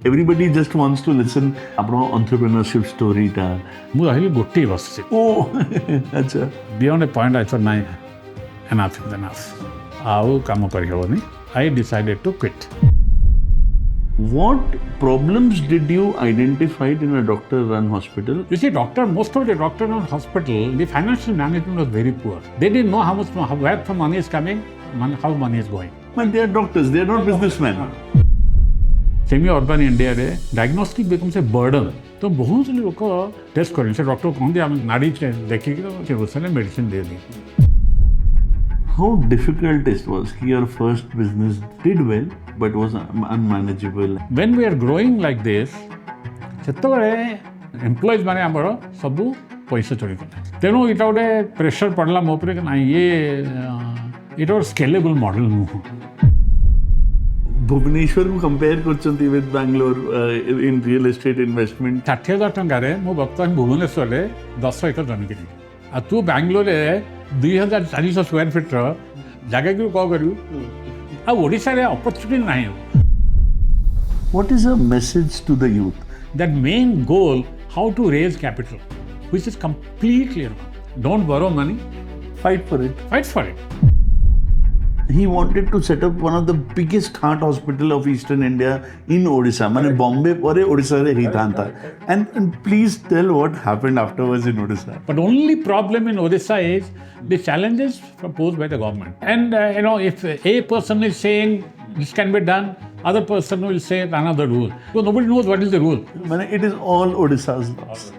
Everybody just wants to listen about entrepreneurship story ta. ମୁଁ ରହିଲି ଗୋଟିଏ ବର୍ଷ Oh, acha. Beyond a point I thought ନାଇଁ enough is enough ଆଉ କାମ କରିହେବନି I decided to quit. What problems did you identify in a doctor-run hospital? You see, most of the doctors in hospital, the financial management was very poor. They didn't know where the money is coming, how money is going. But they are doctors, they are not businessmen. Semi-urban India रे diagnostic becomes a burden. तो बहुत से लोग test करें से doctor कौन दिया नाड़ी देखिए कि उसने medicine they the. How difficult it was? Your first business did well, but was unmanageable. When we are growing like this, ସେତେବେଳେ ଏମ୍ପ୍ଲୟିଜ୍ ମାନେ ଆମର ସବୁ ପଇସା ଚୋରି କଲେ. ତେଣୁ ଏଇଟା ଗୋଟେ ପ୍ରେସର ପଡ଼ିଲା ମୋ ଉପରେ କି ନାଇଁ ଏଇଟା ଗୋଟେ ସ୍କେଲେବୁଲ୍ ମଡେଲ ନୁହଁ. Bhubaneswar को compare करचंती with Bangalore in real estate investment. 60,000 ଟଙ୍କାରେ ମୁଁ ବର୍ତ୍ତମାନ ଭୁବନେଶ୍ୱରରେ 10 ଏକର ଜମି କିଣିବି. ଆଉ ତୁ ବାଙ୍ଗାଲୋରରେ 2,400 ସ୍କୋୟାର ଫିଟ୍ର ଜାଗାକୁ କ'ଣ କରିବୁ? ଆଉ ଓଡ଼ିଶାରେ ଅପରଚୁନିଟି ନାହିଁ. What is a message to the youth? That main goal, how to raise capital, which is completely wrong. Don't borrow money, Fight for it. fight for it. He wanted to set up one of the biggest heart hospital of Eastern India in Odisha. Mane Bombay pore Odisha re hi thanta. And please tell what happened afterwards in Odisha. But only problem in Odisha is the challenges proposed by the government. And if a person is saying this can be done, other person will say another rule. So nobody knows what is the rule. Mane it is all Odisha's loss.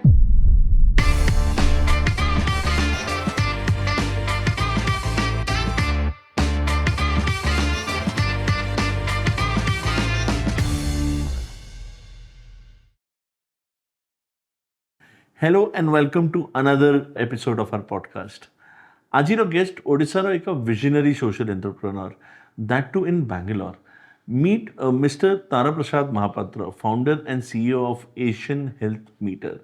Hello and welcome to another episode of our podcast. Ajiro guest Odisha ro ek visionary social entrepreneur, that too in Bangalore. Meet Mr. Tara Prasad Mahapatra, founder and CEO of Asian Health Meter.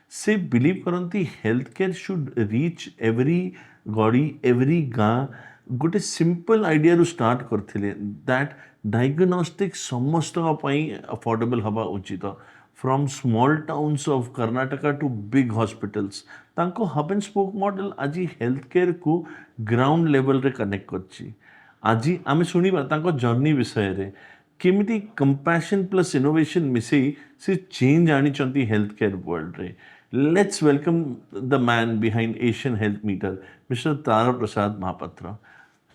Se believe karanti healthcare should reach every godi, every gaon. Gote simple idea ru start karthile that diagnostic ସମସ୍ତଙ୍କ ପାଇଁ affordable haba uchita. From small towns of Karnataka to big hospitals. तांको hub and spoke model आजी healthcare को ground level रे connect करची. आजी आमे सुनिबा तांको journey विषय रे केमिति compassion plus innovation मिसेई से change आनी चंती healthcare world रे. Let's welcome the man behind Asian Health Meter, Mr. Tara Prasad Mahapatra.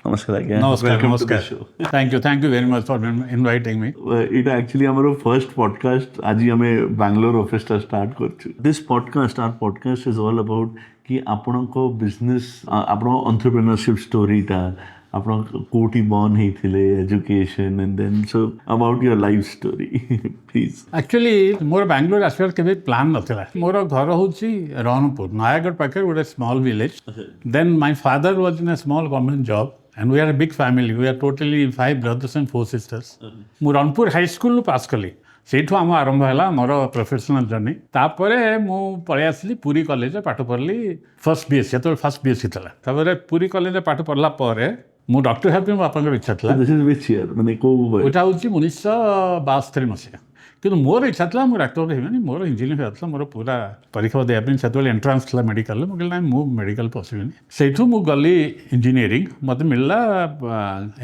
Namaskar again. Welcome to the show. Thank you very much for inviting me. It actually our first podcast. आज ही हमें Bangalore office टा start करଛୁ. This podcast, our podcast is all about कि आपनको business, आपनो entrepreneurship story टा, आपनो कोटी born ही थिले, education and then so about your life story, please. Actually, more Bangalore आसबार केबे प्लान नथिला. मोर घर होची रणपुर, नयागढ़ पाखे गोटे small village. Then my father was in a small government job. And we are a big family. We are totally 5 brothers and 4 sisters. ମୁଁ Ranpur high ସ୍କୁଲରୁ pass କଲି. ସେଇଠୁ ଆମ ଆରମ୍ଭ ହେଲା ମୋର ପ୍ରଫେସନାଲ୍ ଜର୍ଣ୍ଣି. ତାପରେ ମୁଁ ପଳେଇ ଆସିଲି ପୁରୀ କଲେଜରେ ପାଠ ପଢ଼ିଲି ଫାର୍ଷ୍ଟ BSc, ସେତେବେଳେ ଫାର୍ଷ୍ଟ BSc ଥିଲା. ତାପରେ ପୁରୀ କଲେଜରେ ପାଠ ପଢ଼ିଲା ପରେ ମୁଁ ଡକ୍ଟର ହେବା ପାଇଁ ମୋ ବାପାଙ୍କର ଇଚ୍ଛା ଥିଲା. This is which year? ମାନେ କୋଉ ଏଇଟା ହେଉଛି 1962 ମସିହା. କିନ୍ତୁ ମୋର ଇଚ୍ଛା ଥିଲା ମୁଁ ଡାକ୍ତର ହେବିନି, ମୋର ଇଞ୍ଜିନିୟର ହେବାର ଥିଲା. ମୋର ପୁରା ପରୀକ୍ଷା ଦେବା ପାଇଁ ସେତେବେଳେ ଏଣ୍ଟ୍ରାନ୍ସ ଥିଲା ମେଡ଼ିକାଲରେ. ମୁଁ କହିଲି ନାଇଁ ମୁଁ ମେଡ଼ିକାଲ ପଶିବିନି. ସେଇଠୁ ମୁଁ ଗଲି ଇଞ୍ଜିନିୟରିଂ. ମୋତେ ମିଳିଲା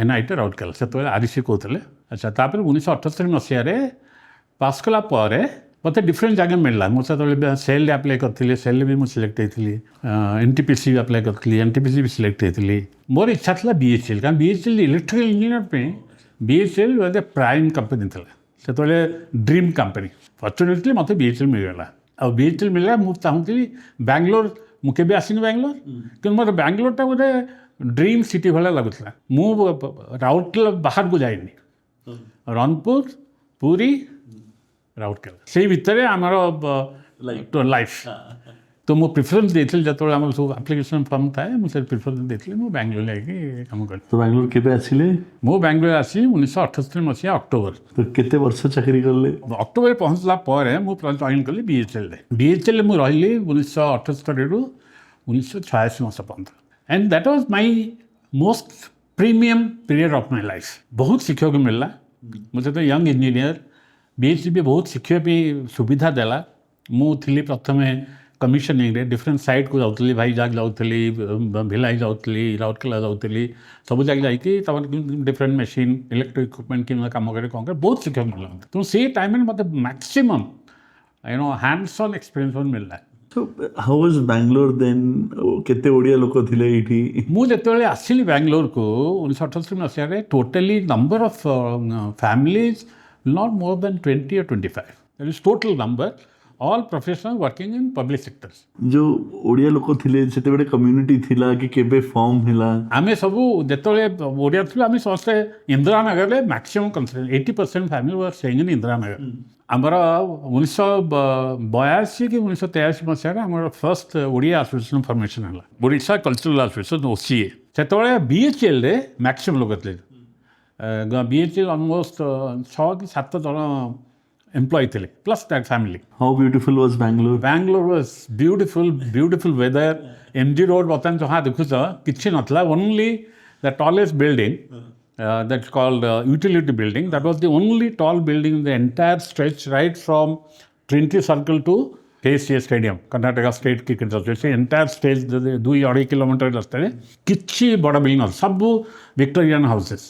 NIT ରାଉରକେଲା, ସେତେବେଳେ REC କହୁଥିଲେ. ଆଚ୍ଛା, ତାପରେ 1978 ମସିହାରେ ପାସ୍ କଲା ପରେ ମୋତେ ଡିଫରେଣ୍ଟ ଜାଗା ମିଳିଲା. ମୁଁ ସେତେବେଳେ ସେଲ୍ରେ ଆପ୍ଲାଏ କରିଥିଲି, ସେଲ୍ରେ ବି ମୁଁ ସିଲେକ୍ଟ ହେଇଥିଲି. NTPC ବି ଆପ୍ଲାଏ କରିଥିଲି, NTPC ବି ସିଲେକ୍ଟ ହେଇଥିଲି. ମୋର ଇଚ୍ଛା ଥିଲା BHEL, କାରଣ BHEL ଇଲେକ୍ଟ୍ରିକାଲ ଇଞ୍ଜିନିୟର ପାଇଁ BHEL ଗୋଟେ ପ୍ରାଇମ୍ କମ୍ପାନୀ ଥିଲା. ସେତେବେଳେ ଡ୍ରିମ୍ କମ୍ପାନୀ. ଫର୍ଚୁନେଟଲି ମୋତେ BHEL ମିଳିଗଲା. ଆଉ BHEL ମିଳିଲା. ମୁଁ ଚାହୁଁଥିଲି ବାଙ୍ଗାଲୋର, ମୁଁ କେବେ ଆସିନି ବାଙ୍ଗାଲୋର, କିନ୍ତୁ ମୋତେ ବାଙ୍ଗାଲୋରଟା ଗୋଟେ ଡ୍ରିମ୍ ସିଟି ଭଳିଆ ଲାଗୁଥିଲା. ମୁଁ ରାଉରକେଲା ବାହାରକୁ ଯାଇନି. ରଣପୁର, ପୁରୀ, ରାଉରକେଲା, ସେଇ ଭିତରେ ଆମର ଲାଇଫ୍. ତ ମୁଁ ପ୍ରିଫରେନ୍ସ ଦେଇଥିଲି ଯେତେବେଳେ ଆମର ସବୁ ଆପ୍ଲିକେସନ୍ ଫର୍ମ ଥାଏ, ମୁଁ ସେ ପ୍ରିଫରେନ୍ସ ଦେଇଥିଲି. ମୁଁ ବାଙ୍ଗାଲୋର ଯାଇକି କାମ କଲି. ତ ବାଙ୍ଗାଲୋର କେବେ ଆସିଲେ? ମୁଁ ବାଙ୍ଗାଲୋର ଆସିଲି 1978 ମସିହା ଅକ୍ଟୋବର. ତ କେତେ ବର୍ଷ ଚାକିରି କଲେ? ଅକ୍ଟୋବରରେ ପହଞ୍ଚିଲା ପରେ ମୁଁ ଜଏନ୍ କଲି BHELରେ. BHELରେ ମୁଁ ରହିଲି 1978ରୁ 1986 ମସିହା ପର୍ଯ୍ୟନ୍ତ. And that was my most premium period of my life. ବହୁତ ଶିଖିବାକୁ ମିଳିଲା. ମୁଁ ସେତେବେଳେ ୟଙ୍ଗ ଇଞ୍ଜିନିୟର, BHB बहुत शिक्षा सुविधा देला मुझे प्रथम कमिशनिंग डिफरेंट साइट को जाऊँगी भाईजाग जाऊँगी भिलाई जाऊँगी राउरकेला जाऊँगी सब जगह जाकि डिफरेंट मशीन इलेक्ट्रिक इक्विपमेंट कि कम करे कौन बहुत शिक्षा मिलला तो से टाइम में मतलब मैक्सिमम हैंड्स ऑन एक्सपीरियंस मिलला So how was Bangalore then? केते ओडिया लोक थिले इठी मुझे जेतेबेले आसिली बेंगलोर को 1978 मसीह totally number of families not more than 20 or 25 that is total number all professional working in public sectors जो ओडिया लोक थिले सेते बेले कम्युनिटी थिला कि केबे फॉर्म हिला आमे सबू जेतेबेले ओडिया थिलु आमे समस्ते इंदिरा नगर ले maximum consider 80% family were staying in Indira Nagar आमर 1982 कि 1983 मसीह आम फर्स्ट ओडिया एसोसिएशन फॉर्मेशन है ओडिशा कल्चरल एसोसिएशन OCA से BHL रे मैक्सिमम लोग थे BHL ऑलमोस्ट 6 कि 7 जन एम्प्लॉय थे plus that family how beautiful was Bangalore? Bangalore was beautiful weather MG road बर्तमान जहाँ देखुच किसी नथला only the tallest building that's called utility building. That was the only tall building in the entire stretch, right from Trinity Circle to KCA Stadium, Karnataka State Cricket Association. Entire stage 2-2.5 kilometer रास्ते में किच्छी बड़ा building है, सब Victorian houses.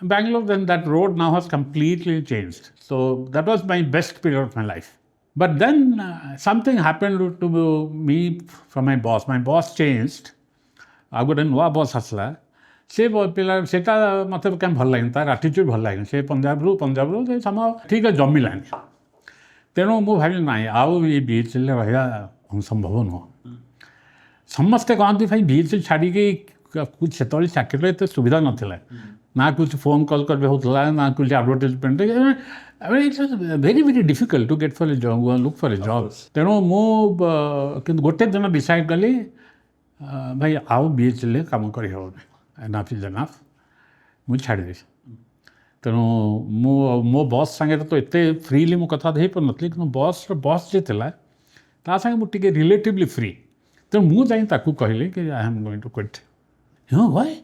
Bangalore, then that road now has completely changed. So that was my best period of my life. But then something happened to me from my boss. My boss changed. I got a new boss असला. से पिला सेटा मतलब क्या भल लगे तार आटिट्यूड भल लगे से पंजाब से सम ठीक है जमिलानी तेणु मु भाई ना आउ ये BHL रहा संभव नुह समस्ते कहते भाई BHL छाड़ी कुछ से चाकरी एत सुविधा नाला ना कुछ फोन कॉल कर होता ना कुछ advertisement it's very difficult to get for a job look for a job तेणु मु गोटे दिन डिसाइड कली भाई आउ BHL काम कर एनाफ इज एनाफ मुझे छाड़ी तेणु मो बॉस सांगे तो एत फ्रीली मु कथा दे पार नी कि बॉस जे ता सांगे मुझे रिलेटिवली फ्री तेणु मुझे कहली कि I am going to quit why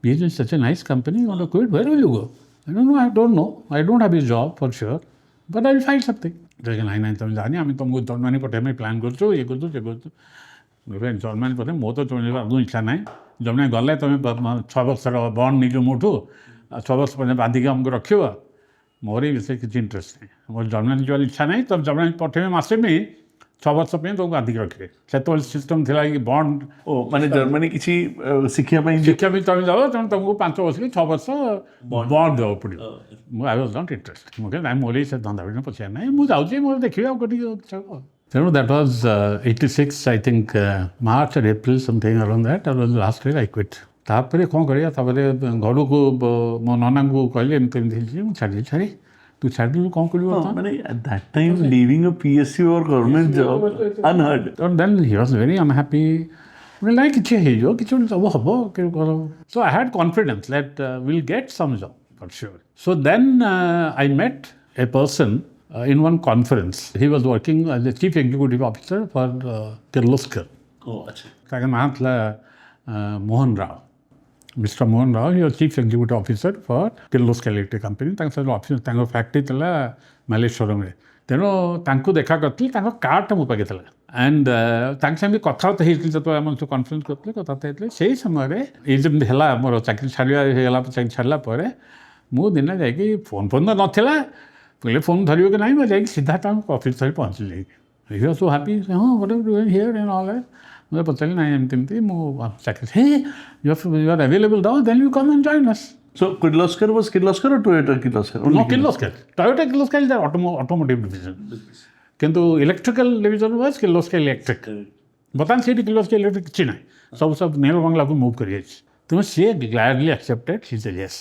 BHL is such a nice company you want to quit where will you go I don't know I don't have a job for sure but I will find something नहीं तुम जानी आम तुमको Germany पठे plan कर ये कर Germany पठे मो तो तुम्हें इच्छा ना जर्मनी गले तुम 6 वर्ष बंड नहीं मोठू 6 वर्ष पर्यटन बांधिक आमको रख मोर ही विषय किसी इंटरेस्ट नहीं मोर जर्मनी जो इच्छा ना तब जर्मनी पठे मसे में 6 वर्ष तुमको बांधिक रखे से सिस्टम थी कि बंड माने जर्मनी किसी शिक्षा तुम जाओ तेणु तुमको 5 वर्ष कि 6 वर्ष बंड देवा पड़ो आई वाज नॉट इंटरेस्ट मुझे मोर से धंदा पचार ना मुझे मोर देखिए तेणु that was 86 I think March और April something around that was last year I quit तापर कौन करिया घर को मो नना को कहले एमती छाड़ी तू छाड़ी कौन कर माने at that time leaving a PSU और गवर्नमेंट जॉब अनहर्ड और then he was very unhappy like किसी है किसी सब हम so I had confidence that will get some job for sure so then I met a person in one conference. He was working as a chief executive officer for Kirloskar. Oh, अच्छा. His name was Mohan Rao. Mr. Mohan Rao, he was chief executive officer for Kirloskar Electric Company. तांको office तांको factory तला मलेश्वरम रे. तेनो तांको देखा करती तांको कार्ड मो पाके तला एंड तांक संगे कथा होते हिल जतो हम तो कॉन्फ्रेंस करते कथा होते सेही समय रे ए जे हला मोर चाकरी छाड़िया हेला चाकरी छाड़ला परे मु दिन जाय कि फोन नथिला पहले फोन धरियो कि नहीं मैं जाकि सीधा ऑफिस पहुँच ही वाज सो हैप्पी हाँ what are doing here and all that मुझे पचारि ना एमती मो चाकरी hey you are available now then you come and join us So Kirloskar was Kirloskar or Toyota Kirloskar? No, Kirloskar. Toyota Kirloskar is the automotive division. किंतु electrical division was Kirloskar electric बतान से Kirloskar electric किसी नहीं सब नेहरू बंगला को move करिए तो she gladly accepted she said yes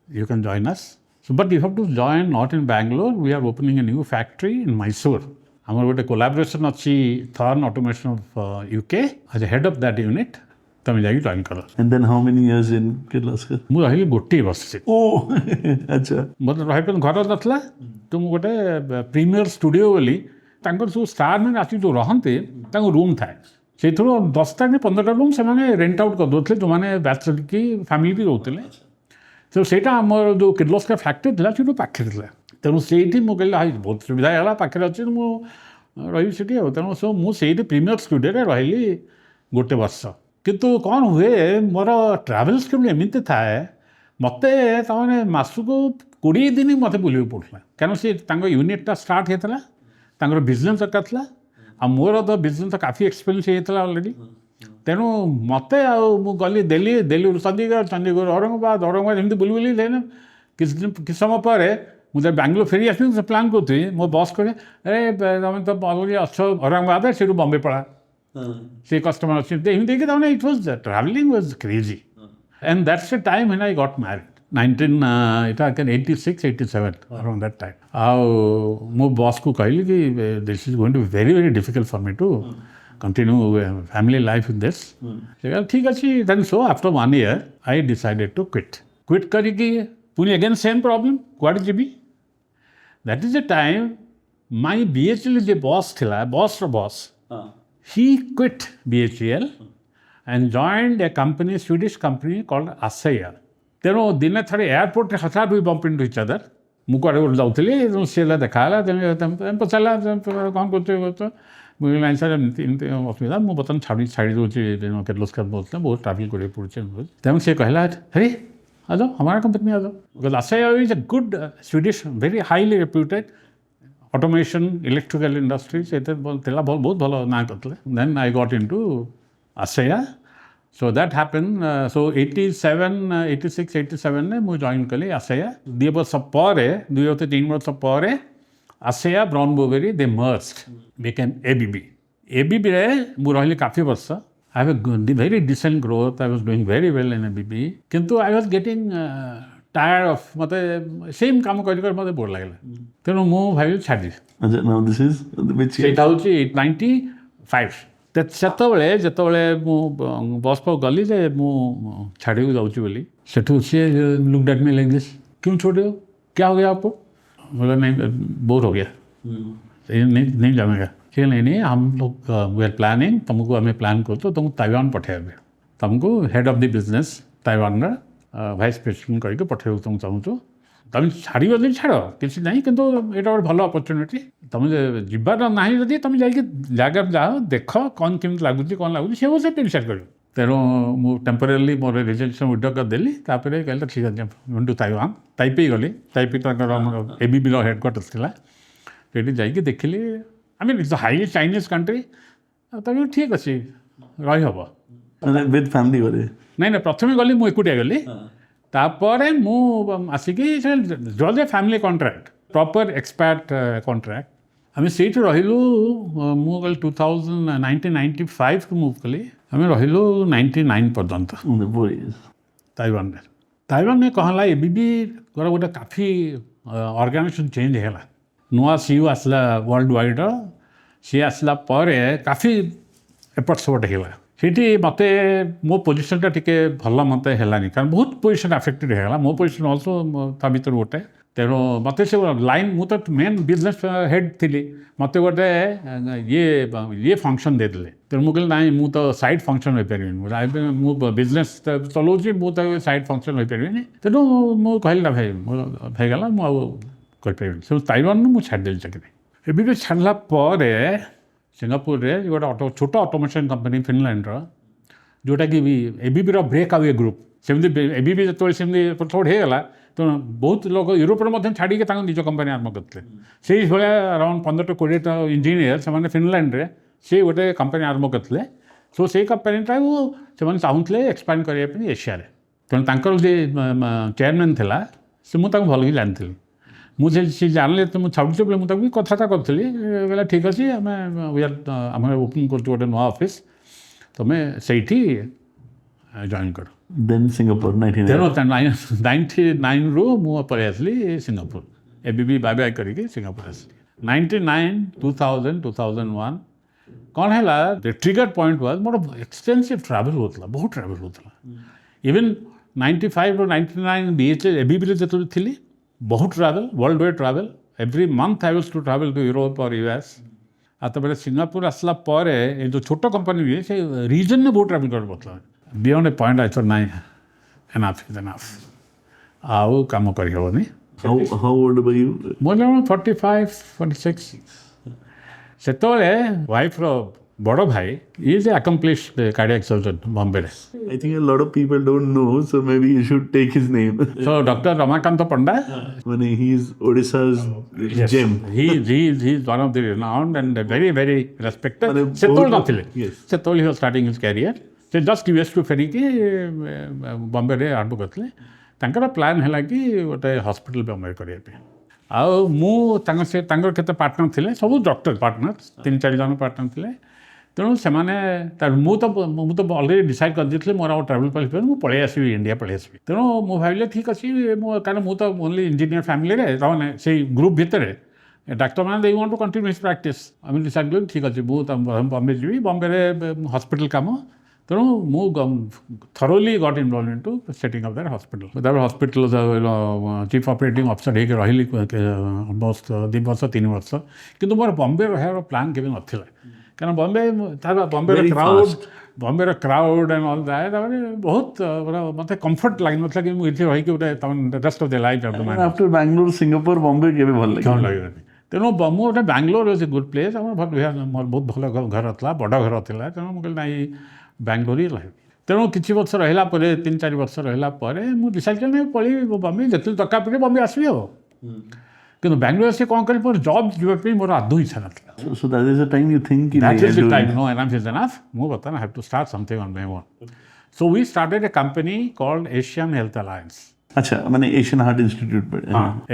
you can join us so but you have to join not in Bangalore we are opening a new factory in Mysore आम गोटे कोलाबोरेशन अच्छी Thorn automation of UK as a head of that unit तुम जाकि join कर And then how many years in Kirloskar? मु रही गोटे वर्ष से अच्छा मतलब रही घर नथला तो मुझे गोटे प्रीमियर स्टूडियो बोली सब स्टार मैंने आसी जो रहते रूम थाए से 10टा कि 15टा रूम से रेंट आउट कर दे जो मैंने बैचलर की फैमिली भी रोते तो सेटा आम जो Kirloskar फैक्ट्री था से पाखे ତେଣୁ ସେଇଠି ମୁଁ କହିଲି ହାଇ ବହୁତ ସୁବିଧା ହେଇଗଲା ପାଖରେ ଅଛି ମୁଁ ରହିବି ସେଠି ଆଉ ତେଣୁ ସୋ ମୁଁ ସେଇଠି ପ୍ରିମିୟର ଷ୍ଟୁଡ଼ିଓରେ ରହିଲି ଗୋଟେ ବର୍ଷ କିନ୍ତୁ କ'ଣ ହୁଏ ମୋର ଟ୍ରାଭେଲ୍ ସ୍କିଲ୍ ଏମିତି ଥାଏ ମୋତେ ତାମାନେ ମାସକୁ 20 ଦିନ ମୋତେ ବୁଲିବାକୁ ପଡ଼ୁଥିଲା କାରଣ ସେ ତାଙ୍କ ୟୁନିଟ୍ଟା ଷ୍ଟାର୍ଟ ହେଇଥିଲା ତାଙ୍କର ବିଜନେସ୍ ଦରକାର ଥିଲା ଆଉ ମୋର ତ ବିଜନେସ୍ ତ କାଫି ଏକ୍ସପେରିଏନ୍ସ ହେଇଯାଇଥିଲା ଅଲରେଡ଼ି ତେଣୁ ମୋତେ ଆଉ ମୁଁ ଗଲି ଦିଲ୍ଲୀରୁ ଚଣ୍ଡିଗଡ଼ ଔରଙ୍ଗାବାଦ ଏମିତି ବୁଲି କିଛି ସମୟ ପରେ ମୁଁ ଯେବେ ବାଙ୍ଗଲୋର ଫେରି ଆସିଲି ସେ ପ୍ଲାନ୍ କରୁଥିଲି ମୋ ବସ୍ କହିଲେ ଆରେ ତମେ ତ ଅଲରେଡ଼ି ଅଛ ଔରଙ୍ଗାବାଦ ସେଠୁ ବମ୍ବେ ପଳା ସେ କଷ୍ଟମର ଅଛି ଏମିତି ହେଇକି ତାମାନେ it was travelling was crazy and that's the time when I got married 1986-87 around that time ଆଉ ମୋ ବସ୍କୁ କହିଲି କି this is going to be very very difficult for me to continue family life in this ଠିକ୍ ଅଛି then so after 1 year I decided to quit କରିକି ପୁଣି again same problem କୁଆଡ଼େ ଯିବି that is the time my BHL ଯେ bus ଥିଲା ବସ୍ର bus he quit BHL and joined a company, Swedish company called OCA. ତେଣୁ ଦିନେ ଥରେ ଏୟାରପୋର୍ଟରେ ହଠାତ୍ we bumped into each other. ମୁଁ କୁଆଡ଼େ ଗୋଟେ ଯାଉଥିଲି ସେ ହେଲା ଦେଖା ହେଲା ପଚାରିଲା କ'ଣ କରୁଛ ମୁଁ କହିଲି ନାଇଁ ସାର୍ ଏମିତି ଅସୁବିଧା ମୁଁ ବର୍ତ୍ତମାନ ଛାଡ଼ି ଦେଉଛି କିର୍ଲୋସ୍କର ବହୁତ ଟ୍ରାଭେଲ୍ କରିବାକୁ ପଡ଼ୁଛି ତେଣୁ ସେ କହିଲା ହେ आ जाओ हमारा कंपनी में आ जाओ because ACEA is a good Swedish very highly reputed automation electrical industry से बहुत भल ना करते then I got into ACEA so that happen so 86-87 ने मुझे जॉइन कली ACEA 2 वर्ष पर 2-3 वर्ष पर ACEA ब्राउन बोवेरी दे मर्ज्ड बिकेम ABB रे मु रही काफी वर्ष I have a very decent growth. I was doing very well in ABB. Kintu I was getting tired of mate same काम कर मते बोर लागला तेनु मु भाई छाडी अच्छा now this is which सेटा होची 95 सेतबेले जेतबेले मु बस पर गली जे मु छाडी जाउची बोली सेठु से look at me like this क्यों छोड़े हो क्या हो गया आपको बोला नहीं बोर हो गया नहीं जाऊंगा नहीं हम लोग वी आर प्लानिंग तुमको हमें प्लान कर तो तुमको ताइवान पठेबे तुमको head of the business Taiwan vice president करके पठेबे तुम चाहूँ तुम छाड़ छाड़ किसी ना कि यहाँ गोटे भल अपरच्युनिटी तुम जीवार ना जदि तुम जगह जाओ देख कौन केमी लगुच कौन लगुच से वो डिसाइड कर तेणु मुझे टेम्पोरारी मोर रिजल्यूशन विड्रॉ करदेली कहले ठीक है टू ताइवान ताइपे गली ताइपे ABB हेडक्वार्टर्स था ये जाकि देखिली I mean, it's a highly Chinese country. तो ठीक अच्छे रही हम विद फैमिली गले नहीं प्रथम गली मुझे एकुटिया गली तापर मु आसिकी जल्दी family contract proper expat contract आम से रहिलु मु 1995 मूव कली आम रहिलु 99 पर्यंत ताइवान में कहला ABB गोटे काफी ऑर्गेनाइजेशन चेंज है नुआ सीयू आसला वर्ल्ड वाइड सी आसला पर काफ़ी एपट सपोर्ट होगा सीटी मत मो पोजिशन टे भल मत है कारण बहुत पोजिशन अफेक्टेड होगा मो पोजिशन अल्सो ता भर गोटे तेणु मत से लाइन मुझे मेन बिजनेस हेड थी मत गोटे ये फंक्शन देदेले तेणु मुझे ना मुझे तो साइड फंक्शन हो पारि मुझे बिजनेस चलाऊँगी मुझे साइड फंक्शन हो पारि तेणु मुझे कहली ना भाई होगा मुझे सब ताइवान मुझे छाड़देली चाकरी एबी छाड़ा पर सिंगापुर गोटे छोट ऑटोमेशन कंपनी फिनलैंड जोटा कि ABB ब्रेक आवे ग्रुप सेमती ABB जो सेमती थोड़ा होगा तो बहुत लोग यूरोप छाड़ी निज कंपनी आरम्भ करते से भाया अराउंड 15-20 इंजीनियर से फिनलैंड रे से गोटे कंपनी आरम्भ करते सो से कंपनीटा से चाहूले एक्सपांड करने एशिया तेणु जे चेयरमैन था से मुझे भल ही जानी मुझे जान तो मुझे छाड़ू बोले मुझे कथा करी बोला ठीक अच्छे आम आम ओपन कर गोटे नुआ ऑफिस तुम्हें से जॉइन कर देन सिंगापुर 99 रु मु पलि आसली सिंगापुर ABB बाय बाय करके सिंगापुर आसली 99 2000 2001 कौन है trigger point was more extensive travel होता बहुत ट्रैवल होता इवन 95 ରୁ 99 BHL ABB जो थी बहुत travel world wide travel every month I was to travel to Europe और US आते सिंगापुर आसला पर ये जो छोट कंपनी भी से रीजन में बहुत ट्रैवल कर पड़ता beyond A point I thought नाइ एनाफ इज एनाफ आउ काम करहबनी How old were you? ମୋର 45, 46 ସେତେବେଳେ ୱାଇଫର ବଡ଼ ଭାଇ is a accomplished cardiac surgeon ବମ୍ବେରେ I think a lot of people don't know, so maybe you should take his name. So doctor Ramakanta Panda When he's Odisha's gem. he is one of the renowned and very very respected ମାନେ ସେତେବେଳେ ବହୁତ- ନଥିଲେ Yes. ସେତେବେଳେ he was starting his career ସେ just ୟୁଏସ୍କୁ ଫେରିକି ବମ୍ବେରେ ଆରମ୍ଭ କରିଥିଲେ ତାଙ୍କର ପ୍ଲାନ୍ ହେଲା କି ଗୋଟେ ହସ୍ପିଟାଲ ବମ୍ବେ କରିବା ପାଇଁ ଆଉ ମୁଁ ତାଙ୍କର କେତେ ପାର୍ଟନର ଥିଲେ ସବୁ ଡକ୍ଟର ପାର୍ଟନର 3-4 ଜଣ ପାର୍ଟନର ଥିଲେ ତେଣୁ ସେମାନେ ମୁଁ ତ ଅଲରେଡ଼ି ଡିସାଇଡ଼୍ କରିଦେଇଥିଲି ମୋର ଆଉ ଟ୍ରାଭେଲ୍ କରିପାରିବି ମୁଁ ପଳେଇ ଆସିବି ଇଣ୍ଡିଆ ପଳେଇ ଆସିବି ତେଣୁ ମୁଁ ଭାବିଲି ଠିକ୍ ଅଛି କାରଣ ମୁଁ ତ ଓନ୍ଲି ଇଞ୍ଜିନିୟର ଫ୍ୟାମିଲିରେ ତାମାନେ ସେଇ ଗ୍ରୁପ୍ ଭିତରେ ଡାକ୍ତରମାନେ ଦେଇ want to continue his practice ଆମେ ଡିସାଇଡ଼୍ କଲି ଠିକ୍ ଅଛି ମୁଁ ବମ୍ବେ ଯିବି ବମ୍ବେରେ ହସ୍ପିଟାଲ କାମ ତେଣୁ ମୁଁ thoroughly got involved in to setting of that hospital ତାପରେ ହସ୍ପିଟାଲ ଚିଫ୍ ଅପରେଟିଂ ଅଫିସର ହେଇକି ରହିଲି ଅଲମୋଷ୍ଟ 2 ବର୍ଷ 3 ବର୍ଷ କିନ୍ତୁ ମୋର ବମ୍ବେ ରହିବାର ପ୍ଲାନ୍ କେବେ ନଥିଲା କାରଣ ବମ୍ବେର କ୍ରାଉଡ଼ ଆଣ୍ଡ ଅଲ୍ ଦ୍ୟାଟ୍ ତାପରେ ବହୁତ ମୋତେ କମ୍ଫର୍ଟ ଲାଗିନଥିଲା କି ମୁଁ ଏଠି ରହିକି ଗୋଟେ rest of the life After Bangalore, Singapore, Bombay କେବେ ଭଲ ଲାଗେ? କ'ଣ ଲାଗିବନି ତେଣୁ ମୁଁ ଗୋଟେ Bangalore is a good place ଆମର ମୋର ବହୁତ ଭଲ ଘର ଥିଲା ବଡ଼ ଘର ଥିଲା ତେଣୁ ମୁଁ କହିଲି ନାଇଁ ବାଙ୍ଗାଲୋର ହିଁ ରହିବି ତେଣୁ କିଛି ବର୍ଷ ରହିଲା ପରେ 3-4 ବର୍ଷ ରହିଲା ପରେ ମୁଁ ଡିସାଇଡ଼୍ କଲି ପଳେଇବି ବମ୍ବେ ଯେତେବେଳେ ଦରକାର ପଡ଼ିବ ବମ୍ବେ ଆସିବି ଆଉ କିନ୍ତୁ ବାଙ୍ଗାଲୋର ଆସି କ'ଣ କଲି ମୋର ଜବ୍ ଯିବା ପାଇଁ ମୋର ଆଦୌ ଇଚ୍ଛା ନଥିଲା So that is the time you think That is the time. No, enough is enough. Move on. I have to start something on my own. So we started a company called Asian Health Alliance. अच्छा मैंने Asian heart institute पर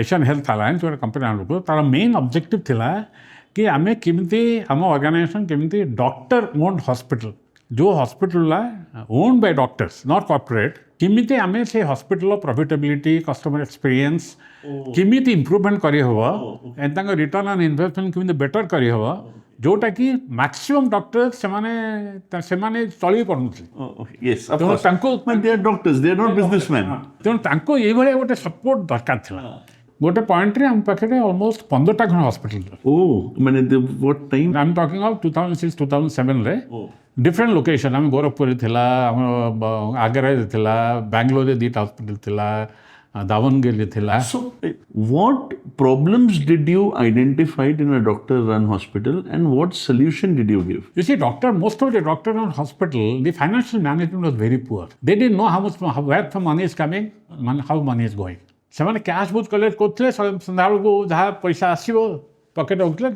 Asian Health Alliance ଗୋଟେ company ଆଣକୁ ତାର main objective ଥିଲା କି ଆମେ କେମିତି ଆମ ଅର୍ଗାନାଇଜେସନ୍ କେମିତି ଡକ୍ଟର ଓନ୍ଡ ହସ୍ପିଟାଲ जो hospital own by doctors not corporate केमिति आमे से हॉस्पिटल प्रॉफिटेबिलिटी कस्टमर एक्सपीरियंस केमिति इंप्रूवमेंट करी हबो and Thang return on investment केमिति बेटर करी हबो जोटा कि मैक्सिमम डॉक्टर्स सेमाने चली पड़ुथि यस ऑफ कोर्स तांको they are doctors they are not businessman तेणु तांको ये भले गोटे सपोर्ट दरकार थिला गोटे पॉइंट रे हम पाखे ऑलमोस्ट 15टा खन हॉस्पिटल ओ माने what time I am talking of 2006 2007 रे डिफरेंट लोकेशन आम गोरखपुर थिला आगरा थिला बैंगलोर रे 2टा हॉस्पिटल थिला दावनगिरी थिला so what problems did you identified in a doctor run hospital and what solution did you give you see doctor most of the doctor run hospital the financial management was very poor they didn't know how much where from money is coming how money is going ସେମାନେ cash ବହୁତ collect କରୁଥିଲେ ସନ୍ଧ୍ୟାବେଳକୁ ଯାହା ପଇସା ଆସିବ pocket ରଖୁଥିଲେ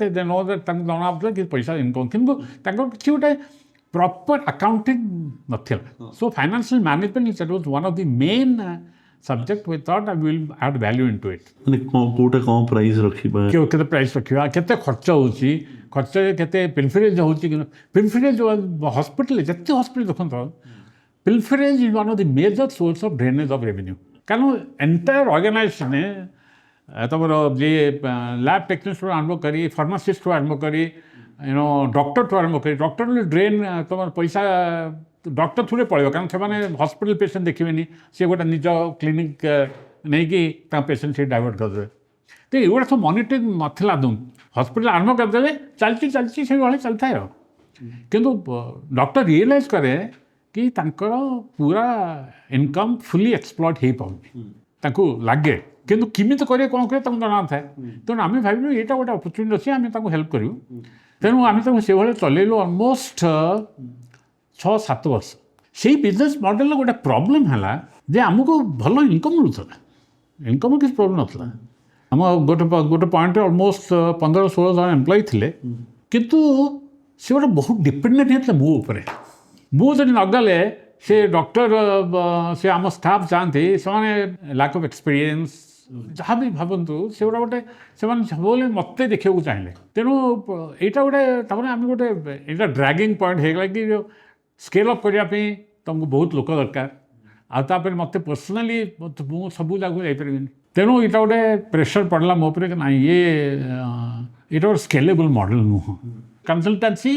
ତାଙ୍କୁ ଜଣାଉଥିଲେ କି ପଇସା ଇନକମ୍ କିନ୍ତୁ ତାଙ୍କର କିଛି ଗୋଟେ ପ୍ରପର୍ ଆକାଉଣ୍ଟିଂ ନଥିଲା so financial management it was one of the main subject we thought I will add value into it ମାନେ କୋଉଟା କ'ଣ ପ୍ରାଇସ୍ ରଖିବା କେତେ ପ୍ରାଇସ୍ ରଖିବା କେତେ ଖର୍ଚ୍ଚ ହେଉଛି ଖର୍ଚ୍ଚରେ କେତେ ପିଲଫରେଜ୍ ହେଉଛି ପିଲଫରେଜ୍ ହସ୍ପିଟାଲ ଯେତେ ହସ୍ପିଟାଲ ଦେଖନ୍ତୁ pilferage is one of the major source of drainage of revenue कारण एंटायर ऑर्गेनाइजेशन तुम ये लैब टेक्नीशियन आरंभ करी फार्मासिस्ट आरंभ करी डॉक्टर आरंभ करी डॉक्टर ड्रेन तुम पैसा डॉक्टर थोड़े पड़े कारण से हॉस्पिटल पेशेंट देखिए सी गोटे निज क्लिनिक नहीं कि पेशेंट से डाइवर्ट करदे तो ये सब मॉनिटरिंग नाला दून हॉस्पिटल आरंभ करदे चलती से चलता है किंतु डॉक्टर रियलाइज करे कि तांकर पूरा इनकम फुली एक्सप्लॉइट हो पाउनी तांको लागे किंतु किमित करे कोन करे तांको जाना थाए तेणु आम भाविलु एटा गोटे अपॉर्चुनिटी अच्छे आम तांको हेल्प करूँ तेणु आम तांको से भाई चलैलु ऑलमोस्ट 6-7 वर्ष से बिजनेस मॉडल गोटे प्रॉब्लम है जे आमको भल इनकम मिलूला इनकम किसी प्रॉब्लम नाला आम गोटे पॉइंट ऑलमोस्ट 15-16 जन एम्प्लॉय थे किंतु से गोटे बहुत डिपेंडेंट होता मो ऊपर मुझे नगले से डॉक्टर से आम स्टाफ चाहती से लैक ऑफ एक्सपीरियंस जहाँ भी भावतु से गोटे से सब मत देखा चाहिए तेणु यहाँ गोटे आम गोटे यहाँ ड्रैगिंग पॉइंट होगा कि स्केल अप करने तुमको बहुत लोक दरकार आपर मत पर्सनाली मुझे सब जगह जापर तेणु यहाँ गोटे प्रेशर पड़ला मो पर ना ये गोटे स्केलेबल मॉडल नुह consultancy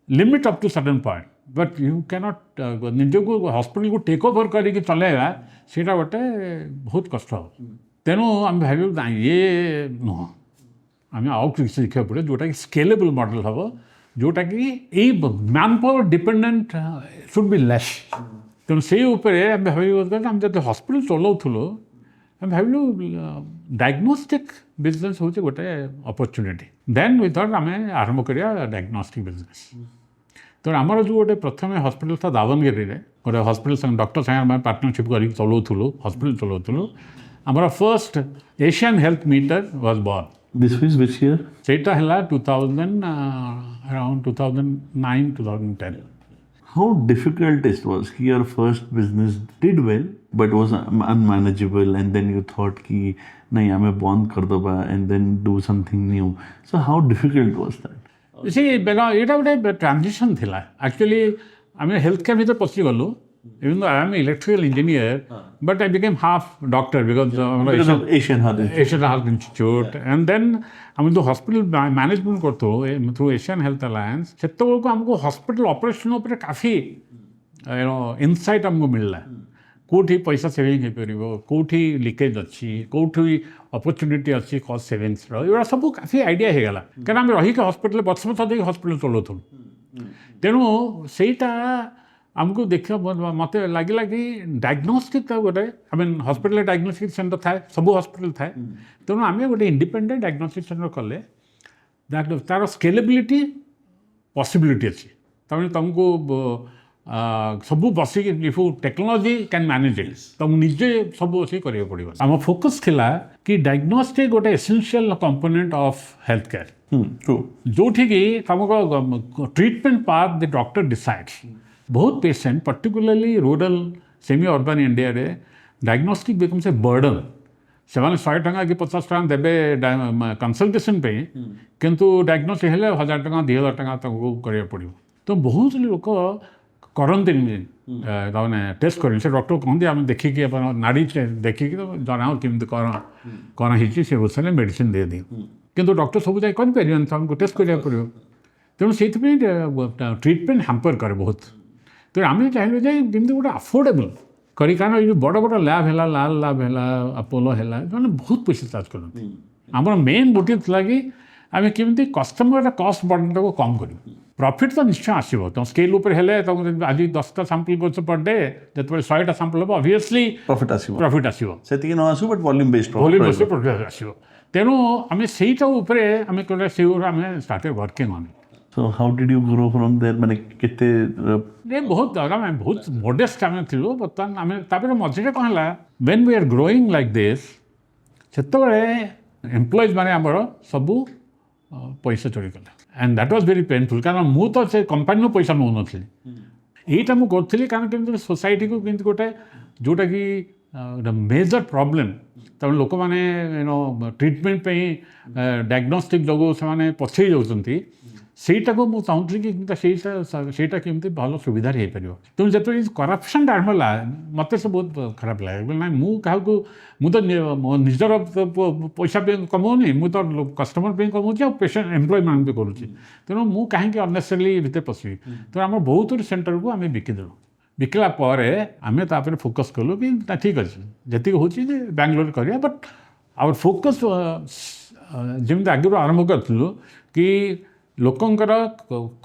limit up to certain point but you cannot निजक हॉस्पिटल को टेक ओवर करके चलैवा सीटा गोटे बहुत कष्ट हो तेणु आम भाव ना ये नुह आम आउ किसी देखा पड़े जोटा कि स्केलेबल मॉडल हम जोटा कि man power dependent should be less तेणु से आम भाव आम जो हॉस्पिटल चलाऊँ ଆମେ ଭାବିଲୁ ଡାଇଗ୍ନୋଷ୍ଟିକ୍ ବିଜନେସ୍ ହେଉଛି ଗୋଟେ ଅପରଚ୍ୟୁନିଟି। ଦେନ୍ ୱି ଥଟ୍ ଆମେ ଆରମ୍ଭ କରିବା ଡାଇଗ୍ନୋଷ୍ଟିକ୍ ବିଜନେସ୍। ତେଣୁ ଆମର ଯେଉଁ ଗୋଟେ ପ୍ରଥମେ ହସ୍ପିଟାଲ ଥିଲା ଦାବନଗିରିରେ, ଗୋଟେ ହସ୍ପିଟାଲ ସାଙ୍ଗେ ଡକ୍ଟର ସାଙ୍ଗେ ଆମେ ପାର୍ଟନରସିପ୍ କରିକି ଚଲାଉଥିଲୁ, ହସ୍ପିଟାଲ ଚଲାଉଥିଲୁ। ଆମର first Asian health meter was born. This was which year? ସେଇଟା ହେଲା 2000 around 2009 2010। How difficult it was कि your first business did well but was unmanageable and then you thought कि नहीं हमें बंद कर दो and then do something new. So how difficult was that? ଏଇଟା ଗୋଟେ ଟ୍ରାନଜିସନ୍ ଥିଲା ଆକ୍ଚୁଆଲି। ଆମେ ହେଲ୍ଥ କେୟାର ଭିତରେ ପଶିଗଲୁ। Even though I am an electrical engineer, but I became half doctor because of Asian Heart Institute. Asian Heart Institute. And then ଆମେ ଯେଉଁ hospital management କରୁଥିଲୁ through Asian health alliance, ସେତେବେଳକୁ ଆମକୁ hospital operation ଉପରେ କାଫି insight ଆମକୁ ମିଳିଲା। କେଉଁଠି ପଇସା ସେଭିଂ ହେଇପାରିବ, କେଉଁଠି ଲିକେଜ୍ ଅଛି, କେଉଁଠି ଅପରଚ୍ୟୁନିଟି ଅଛି କଷ୍ଟ ସେଭିଂସର, ଏଗୁଡ଼ା ସବୁ କାଫି ଆଇଡ଼ିଆ ହେଇଗଲା। କାରଣ ଆମେ ରହିକି ହସ୍ପିଟାଲ ବର୍ଷ ଦେଇକି ହସ୍ପିଟାଲ ଚଲାଉଥିଲୁ। ତେଣୁ ସେଇଟା ଆମକୁ ଦେଖିବା ମୋତେ ଲାଗିଲା କି ଡାଇଗ୍ନୋଷ୍ଟିକ୍ ଗୋଟେ ହସ୍ପିଟାଲ ଡାଇଗ୍ନୋଷ୍ଟିକ୍ ସେଣ୍ଟର ଥାଏ, ସବୁ ହସ୍ପିଟାଲ ଥାଏ। ତେଣୁ ଆମେ ଗୋଟେ ଇଣ୍ଡିପେଣ୍ଡେଣ୍ଟ ଡାଇଗ୍ନୋଷ୍ଟିକ୍ ସେଣ୍ଟର କଲେ ତା'ର ସ୍କେଲେବିଲିଟି ପସିବିଲିଟି ଅଛି। ତାମାନେ ତୁମକୁ ସବୁ ବସିକି ଇଫ୍ ଟେକ୍ନୋଲୋଜି କ୍ୟାନ୍ ମ୍ୟାନେଜ୍ ଇଟ୍, ତୁମକୁ ନିଜେ ସବୁ ବସିକି କରିବାକୁ ପଡ଼ିବ। ଆମ ଫୋକସ୍ ଥିଲା କି ଡାଇଗ୍ନୋଷ୍ଟିକ୍ ଗୋଟେ essential component of health care, ଯେଉଁଠିକି ତୁମକୁ ଟ୍ରିଟମେଣ୍ଟ ପାର୍ଟ ଦି ଡକ୍ଟର ଡିସାଇଡ୍ସ। ବହୁତ ପେସେଣ୍ଟ ପର୍ଟିକୁଲାରଲି ରୁରାଲ ସେମି ଅର୍ବାନ ଇଣ୍ଡିଆରେ ଡାଇଗ୍ନୋଷ୍ଟିକ୍ ବିକମ୍ସ ଏ ବର୍ଡନ୍। ସେମାନେ 100 ଟଙ୍କା କି 50 ଟଙ୍କା ଦେବେ କନସଲଟେସନ୍ ପାଇଁ, କିନ୍ତୁ ଡାଇଗ୍ନୋଷ୍ଟିକ୍ ହେଲେ 1000 ଟଙ୍କା 2000 ଟଙ୍କା ତାଙ୍କୁ କରିବାକୁ ପଡ଼ିବ। ତ ବହୁତ ଲୋକ କରନ୍ତିନି, ତାମାନେ ଟେଷ୍ଟ କରିନି। ସେ ଡକ୍ଟର କହନ୍ତି ଆମେ ଦେଖିକି ଆପଣ ନାଡ଼ି ଦେଖିକି ଜଣାଅ କେମିତି କ'ଣ ହେଇଛି, ସେ ଅନୁସାରେ ମେଡ଼ିସିନ୍ ଦେଇଦିଅ। କିନ୍ତୁ ଡକ୍ଟର ସବୁ ଯାଇ କରିପାରିବେନି, ତ ଆମକୁ ଟେଷ୍ଟ କରିବାକୁ ପଡ଼ିବ। ତେଣୁ ସେଇଥିପାଇଁ ଟ୍ରିଟମେଣ୍ଟ ହ୍ୟାମ୍ପର କରେ ବହୁତ। ତେଣୁ ଆମେ ଚାହିଁଲୁ ଯେ ଯେମିତି ଗୋଟେ ଆଫୋର୍ଡେବଲ୍ କରି, କାରଣ ଏଇ ଯେଉଁ ବଡ଼ ବଡ଼ ଲ୍ୟାବ୍ ହେଲା, ଲାଲ ଲ୍ୟାବ୍ ହେଲା, ଆପୋଲୋ ହେଲା, ସେମାନେ ବହୁତ ପଇସା ଚାର୍ଜ କରନ୍ତି। ଆମର ମେନ୍ ମୋଟିଭ୍ ଥିଲା କି ଆମେ କେମିତି କଷ୍ଟମରର କଷ୍ଟ ବର୍ଡନଟାକୁ କମ୍ କରିବୁ। ପ୍ରଫିଟ୍ ତ ନିଶ୍ଚୟ ଆସିବ, ତୁମ ସ୍କେଲ୍ ଉପରେ ହେଲେ ତୁମକୁ ଆଜି 10ଟା ସାମ୍ପଲ୍ କରୁଛ ପର୍ ଡେ, ଯେତେବେଳେ 100ଟା ସାମ୍ପଲ୍ ହେବ ଅବଭିୟସ୍ଲି ପ୍ରଫିଟ୍ ଆସିବ। ସେତିକି ନ ଆସିବ ବଟ୍ ଭଲ୍ୟୁମ୍ ବେସ୍ଡ ପ୍ରଫିଟ୍ ଆସିବ। ତେଣୁ ଆମେ ସେଇଟା ଉପରେ ଆମେ ଆମେ started working on. So how did you grow from there? ମାନେ କେତେ ବହୁତ ମୋଡେଷ୍ଟ ଆମେ ଥିଲୁ। ବର୍ତ୍ତମାନ ଆମେ ତାପରେ ମଝିରେ କ'ଣ ହେଲା, when we are growing like this, ସେତେବେଳେ ଏମ୍ପ୍ଲୟିଜ୍ ମାନେ ଆମର ସବୁ ପଇସା ଚଳିଗଲେ। ଆଣ୍ଡ ଦ୍ୟାଟ୍ ୱାଜ୍ ଭେରି ପେନ୍ଫୁଲ୍, କାରଣ ମୁଁ ତ ସେ କମ୍ପାନୀରୁ ପଇସା ନେଉନଥିଲି। ଏଇଟା ମୁଁ କରୁଥିଲି କାରଣ କେମିତି ସୋସାଇଟିକୁ କେମିତି ଗୋଟେ ଯେଉଁଟାକି ଗୋଟେ ମେଜର ପ୍ରୋବ୍ଲେମ୍, ତେଣୁ ଲୋକମାନେ ଟ୍ରିଟମେଣ୍ଟ ପାଇଁ ଡାଇଗ୍ନୋଷ୍ଟିକ୍ ଯୋଗୁଁ ସେମାନେ ପଛେଇ ଯାଉଛନ୍ତି, ସେଇଟାକୁ ମୁଁ ଚାହୁଁଥିଲି କି ସେଇଟା କେମିତି ଭଲ ସୁବିଧାରେ ହେଇପାରିବ। ତେଣୁ ଯେତେବେଳେ କରପ୍ସନ୍ଟା ଆରମ୍ଭ ହେଲା, ମୋତେ ସେ ବହୁତ ଖରାପ ଲାଗେ। ନାଇଁ, ମୁଁ କାହାକୁ, ମୁଁ ତ ମୋ ନିଜର ପଇସା ପାଇଁ କମାଉନି, ମୁଁ ତ କଷ୍ଟମର ପାଇଁ କମାଉଛି ଆଉ ପେସେଣ୍ଟ ଏମ୍ପ୍ଲୟୀମାନଙ୍କ ପାଇଁ କରୁଛି। ତେଣୁ ମୁଁ କାହିଁକି ଅନନେସେସରିଲି ଭିତରେ ପଶିବି। ତେଣୁ ଆମର ବହୁତ ସେଣ୍ଟରକୁ ଆମେ ବିକିଦେଲୁ। ବିକିଲା ପରେ ଆମେ ତାପରେ ଫୋକସ୍ କଲୁ କି ନା ଠିକ୍ ଅଛି, ଯେତିକି ହେଉଛି ଯେ ବାଙ୍ଗାଲୋର କରିବା। ବଟ୍ ଆୱାର ଫୋକସ୍ ଯେମିତି ଆଗରୁ ଆରମ୍ଭ କରିଥିଲୁ କି ଲୋକଙ୍କର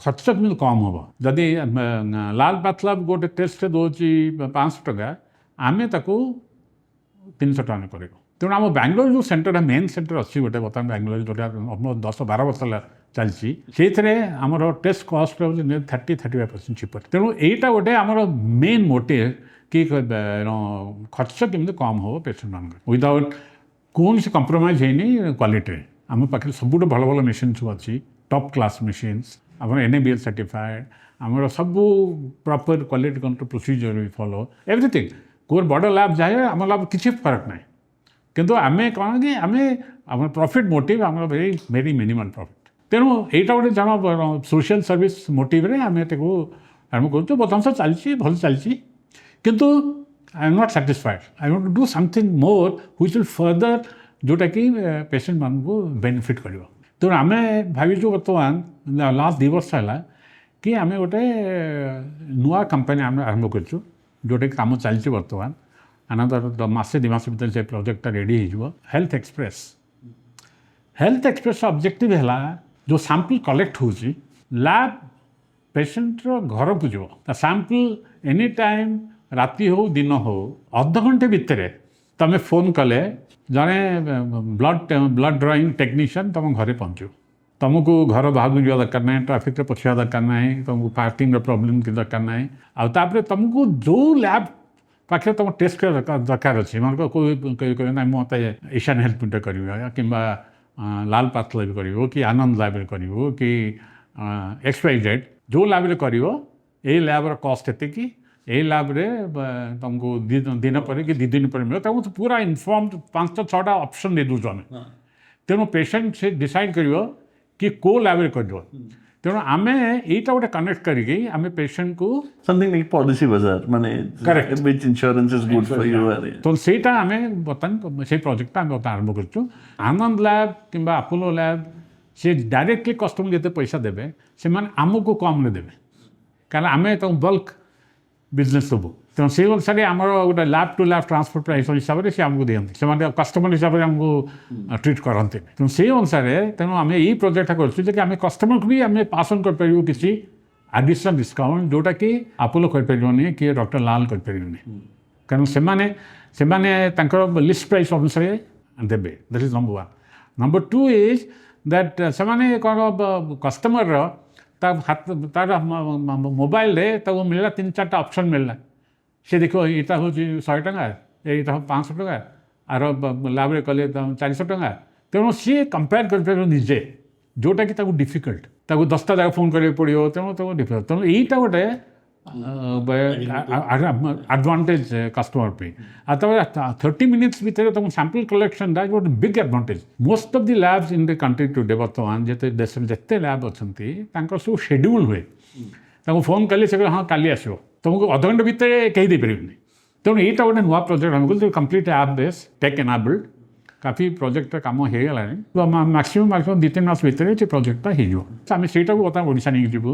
ଖର୍ଚ୍ଚ କେମିତି କମ୍ ହେବ। ଯଦି ଲାଲ ପାଥଲାବ ଗୋଟେ ଟେଷ୍ଟରେ ଦେଉଛି 500 ଟଙ୍କା, ଆମେ ତାକୁ 300 ଟଙ୍କା କରିବୁ। ତେଣୁ ଆମ ବାଙ୍ଗାଲୋର ଯେଉଁ ସେଣ୍ଟରଟା ମେନ୍ ସେଣ୍ଟର ଅଛି ଗୋଟେ, ବର୍ତ୍ତମାନ ବାଙ୍ଗାଲୋର ଯେଉଁଟା 10-12 ବର୍ଷ ହେଲା ଚାଲିଛି, ସେଇଥିରେ ଆମର ଟେଷ୍ଟ କଷ୍ଟ ହେଉଛି 30-35% ଚିପର। ତେଣୁ ଏଇଟା ଗୋଟେ ଆମର ମେନ୍ ମୋଟିଭ୍ କି ଖର୍ଚ୍ଚ କେମିତି କମ୍ ହେବ ପେସେଣ୍ଟମାନଙ୍କର, ୱିଦାଉଟ୍ କୌଣସି କମ୍ପ୍ରମାଇଜ୍ ହେଇନି କ୍ୱାଲିଟିରେ। ଆମ ପାଖରେ ସବୁଠୁ ଭଲ ଭଲ ମେସିନ୍ ସବୁ ଅଛି, ଟପ୍ କ୍ଲାସ୍ ମେସିନ୍ସ, ଆମର NABL ସାର୍ଟିଫାଏଡ଼, ଆମର ସବୁ ପ୍ରପର୍ କ୍ୱାଲିଟି କଣ୍ଟ୍ରୋଲ୍ ପ୍ରୋସିଜିଓର ବି ଫଲୋ, ଏଭ୍ରିଥିଙ୍ଗ। କେଉଁ ବଡ଼ ଲ୍ୟାବ୍ ଯାଏ, ଆମ ଲ୍ୟାବ୍ କିଛି ଫରକ ନାହିଁ। କିନ୍ତୁ ଆମେ କ'ଣ କି ଆମର ପ୍ରଫିଟ୍ ମୋଟିଭ୍ ଆମର ଭେରି ମିନିମମ୍ ପ୍ରଫିଟ୍। ତେଣୁ ଏଇଟା ଗୋଟେ ଜଣ ସୋସିଆଲ୍ ସର୍ଭିସ୍ ମୋଟିଭ୍ରେ ଆମେ ତାକୁ ଆରମ୍ଭ କରୁଛୁ। ବର୍ତ୍ତମାନ ତ ଚାଲିଛି, ଭଲ ଚାଲିଛି। କିନ୍ତୁ I am not satisfied. I want to do something more which will further, ଯେଉଁଟାକି ପେସେଣ୍ଟମାନଙ୍କୁ ବେନିଫିଟ୍ କରିବ। ତେଣୁ ଆମେ ଭାବିଛୁ ବର୍ତ୍ତମାନ ଲାଷ୍ଟ 2 ବର୍ଷ ହେଲା କି ଆମେ ଗୋଟେ ନୂଆ କମ୍ପାନୀ ଆମେ ଆରମ୍ଭ କରିଛୁ, ଯେଉଁଟାକି କାମ ଚାଲିଛି ବର୍ତ୍ତମାନ। ମାସେ 2 ମାସ ଭିତରେ ସେ ପ୍ରୋଜେକ୍ଟଟା ରେଡ଼ି ହେଇଯିବ। ହେଲ୍ଥ ଏକ୍ସପ୍ରେସ୍ର ଅବଜେକ୍ଟିଭ୍ ହେଲା, ଯେଉଁ ସାମ୍ପଲ୍ କଲେକ୍ଟ ହେଉଛି, ଲ୍ୟାବ୍ ପେସେଣ୍ଟର ଘରକୁ ଯିବ। ତା ସାମ୍ପଲ୍ ଏନି ଟାଇମ୍, ରାତି ହେଉ ଦିନ ହେଉ, ଅଧଘଣ୍ଟେ ଭିତରେ ତମେ ଫୋନ୍ କଲେ ଜଣେ ବ୍ଲଡ୍ ଡ୍ରଇଂ ଟେକ୍ନିସିଆନ୍ ତମ ଘରେ ପହଞ୍ଚିବ। ତୁମକୁ ଘର ବାହାରକୁ ଯିବା ଦରକାର ନାହିଁ, ଟ୍ରାଫିକ୍ରେ ପଶିବା ଦରକାର ନାହିଁ, ତୁମକୁ ପାର୍କିଂର ପ୍ରୋବ୍ଲେମ୍ କିଛି ଦରକାର ନାହିଁ। ଆଉ ତାପରେ ତୁମକୁ ଯେଉଁ ଲ୍ୟାବ୍ ପାଖରେ ତୁମ ଟେଷ୍ଟ କରିବା ଦରକାର ଅଛି, ମାନେ କହିବେ ନାହିଁ ମୋତେ ଏସିଆନ୍ ହେଲ୍ଥ ମିଟର କରିବ କିମ୍ବା ଲାଲ ପାଥଲାବି କରିବ କି ଆନନ୍ଦ ଲ୍ୟାବ୍ରେ କରିବ କି XYZ, ଯେଉଁ ଲ୍ୟାବ୍ରେ କରିବ ଏଇ ଲ୍ୟାବ୍ର କଷ୍ଟ ଏତିକି, ଏଇ ଲ୍ୟାବ୍ରେ ତୁମକୁ ଦିନ ପରେ କି 2 ଦିନ ପରେ ମିଳିବ। ତାକୁ ପୁରା ଇନଫର୍ମ 5-6ଟା ଅପସନ୍ ଦେଇଦେଉଛୁ ଆମେ। ତେଣୁ ପେସେଣ୍ଟ ସେ ଡିସାଇଡ଼ କରିବ कि को ଲ୍ୟାବ୍ରେ କରିବ। ତେଣୁ ଆମେ ଏଇଟା ଗୋଟେ କନେକ୍ଟ କରିକି ଆମେ ପେସେଣ୍ଟକୁ something like policy bazaar ମାନେ which insurance is good for you। ତ ସେଇଟା ଆମେ ବର୍ତ୍ତମାନ ସେଇ ପ୍ରୋଜେକ୍ଟଟା ଆମେ ବର୍ତ୍ତମାନ ଆରମ୍ଭ କରିଛୁ। ଆନନ୍ଦ ଲ୍ୟାବ୍ କିମ୍ବା ଆପୋଲୋ ଲ୍ୟାବ୍ ସେ ଡାଇରେକ୍ଟଲି କଷ୍ଟମର ଯେତେ ପଇସା ଦେବେ ସେମାନେ ଆମକୁ କମ୍ରେ ଦେବେ, କାରଣ ଆମେ ତାଙ୍କୁ ବଲ୍କ ବିଜନେସ୍ ଦେବୁ। ତେଣୁ ସେଇ ଅନୁସାରେ ଆମର ଗୋଟେ lab to lab transfer price ହିସାବରେ ସେ ଆମକୁ ଦିଅନ୍ତି, ସେମାନେ କଷ୍ଟମର ହିସାବରେ ଆମକୁ ଟ୍ରିଟ୍ କରନ୍ତି। ତେଣୁ ସେଇ ଅନୁସାରେ ତେଣୁ ଆମେ ଏଇ ପ୍ରୋଜେକ୍ଟଟା କରୁଛୁ ଯେ କି ଆମେ କଷ୍ଟମରକୁ ବି ଆମେ ପାସ୍ ଅନ୍ କରିପାରିବୁ କିଛି ଆଡ଼ିସନାଲ୍ ଡିସ୍କାଉଣ୍ଟ, ଯେଉଁଟାକି ଆପୋଲୋ କରିପାରିବନି କି ଡକ୍ଟର ଲାଲ କରିପାରିବନି, କାରଣ ସେମାନେ ତାଙ୍କର ଲିଷ୍ଟ ପ୍ରାଇସ୍ ଅନୁସାରେ ଦେବେ। That is number 1। Number 2 is that ସେମାନେ କ'ଣ କଷ୍ଟମରର ତାର ମୋବାଇଲରେ ତାକୁ ମିଳିଲା 3-4ଟା ଅପସନ୍ ମିଳିଲା। ସେ ଦେଖିବ ଏଇଟା ହେଉଛି 100 ଟଙ୍କା, ଏଇଟା 500 ଟଙ୍କା, ଆର ଲ୍ୟାବ୍ରେ କଲେ 400 ଟଙ୍କା। ତେଣୁ ସିଏ କମ୍ପେୟାର କରିପାରିବ ନିଜେ, ଯେଉଁଟାକି ତାକୁ ଡିଫିକଲ୍ଟ, ତାକୁ 10ଟା ଜାଗା ଫୋନ୍ କରିବାକୁ ପଡ଼ିବ। ତେଣୁ ତାକୁ ଡିଫିକଲ୍ଟ। ତେଣୁ ଏଇଟା ଗୋଟେ ଆଡ଼ଭାଣ୍ଟେଜ୍ କଷ୍ଟମର ପାଇଁ। ଆଉ ତାପରେ 30 ମିନିଟ୍ସ ଭିତରେ ତୁମ ସାମ୍ପଲ୍ କଲେକ୍ସନଟା ଗୋଟେ big advantage. Most of the labs in the country today ବର୍ତ୍ତମାନ ଦେଶରେ ଯେତେ ଲ୍ୟାବ୍ ଅଛନ୍ତି ତାଙ୍କର ସବୁ ସେଡ୍ୟୁଲ୍ ହୁଏ। ତାଙ୍କୁ ଫୋନ୍ କଲେ ସେ କହିଲେ ହଁ କାଲି ଆସିବ, ତୁମକୁ ଅଧଘଣ୍ଟା ଭିତରେ କେହି ଦେଇପାରିବେନି। ତେଣୁ ଏଇଟା ଗୋଟେ ନୂଆ ପ୍ରୋଜେକ୍ଟ ଆମେ କଲୁ, କମ୍ପ୍ଲିଟ୍ ଆପ୍ ବେସ୍ ଟେକ୍ ଏନାବଲ୍ଡ। କାଫି ପ୍ରୋଜେକ୍ଟର କାମ ହେଇଗଲାଣି, ମ୍ୟାକ୍ସିମମ୍ 2-3 ମାସ ଭିତରେ ସେ ପ୍ରୋଜେକ୍ଟଟା ହେଇଯିବ। ଆମେ ସେଇଟାକୁ ବର୍ତ୍ତମାନ ଓଡ଼ିଶା ନେଇକି ଯିବୁ,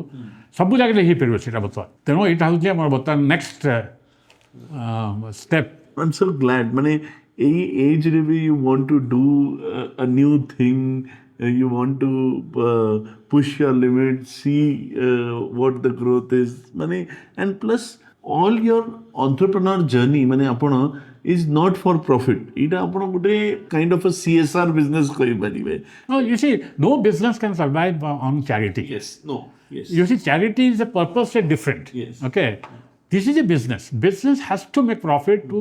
ସବୁ ଜାଗାରେ ହେଇପାରିବ ସେଇଟା ବର୍ତ୍ତମାନ। ତେଣୁ ଏଇଟା ହେଉଛି ଆମର ବର୍ତ୍ତମାନ next step. I am so glad, ମାନେ ଏଇ ଏଜ୍ରେ ବି you want to do a new thing, you want to push your limits, see what the growth is, mane, and plus all your entrepreneur journey mane apana is not for profit, ita apana gote kind of a CSR business koi paribe. No, you see, no business can survive on charity. Yes, no, yes, you see, charity is a purpose is different. Yes, okay, this is a business has to make profit to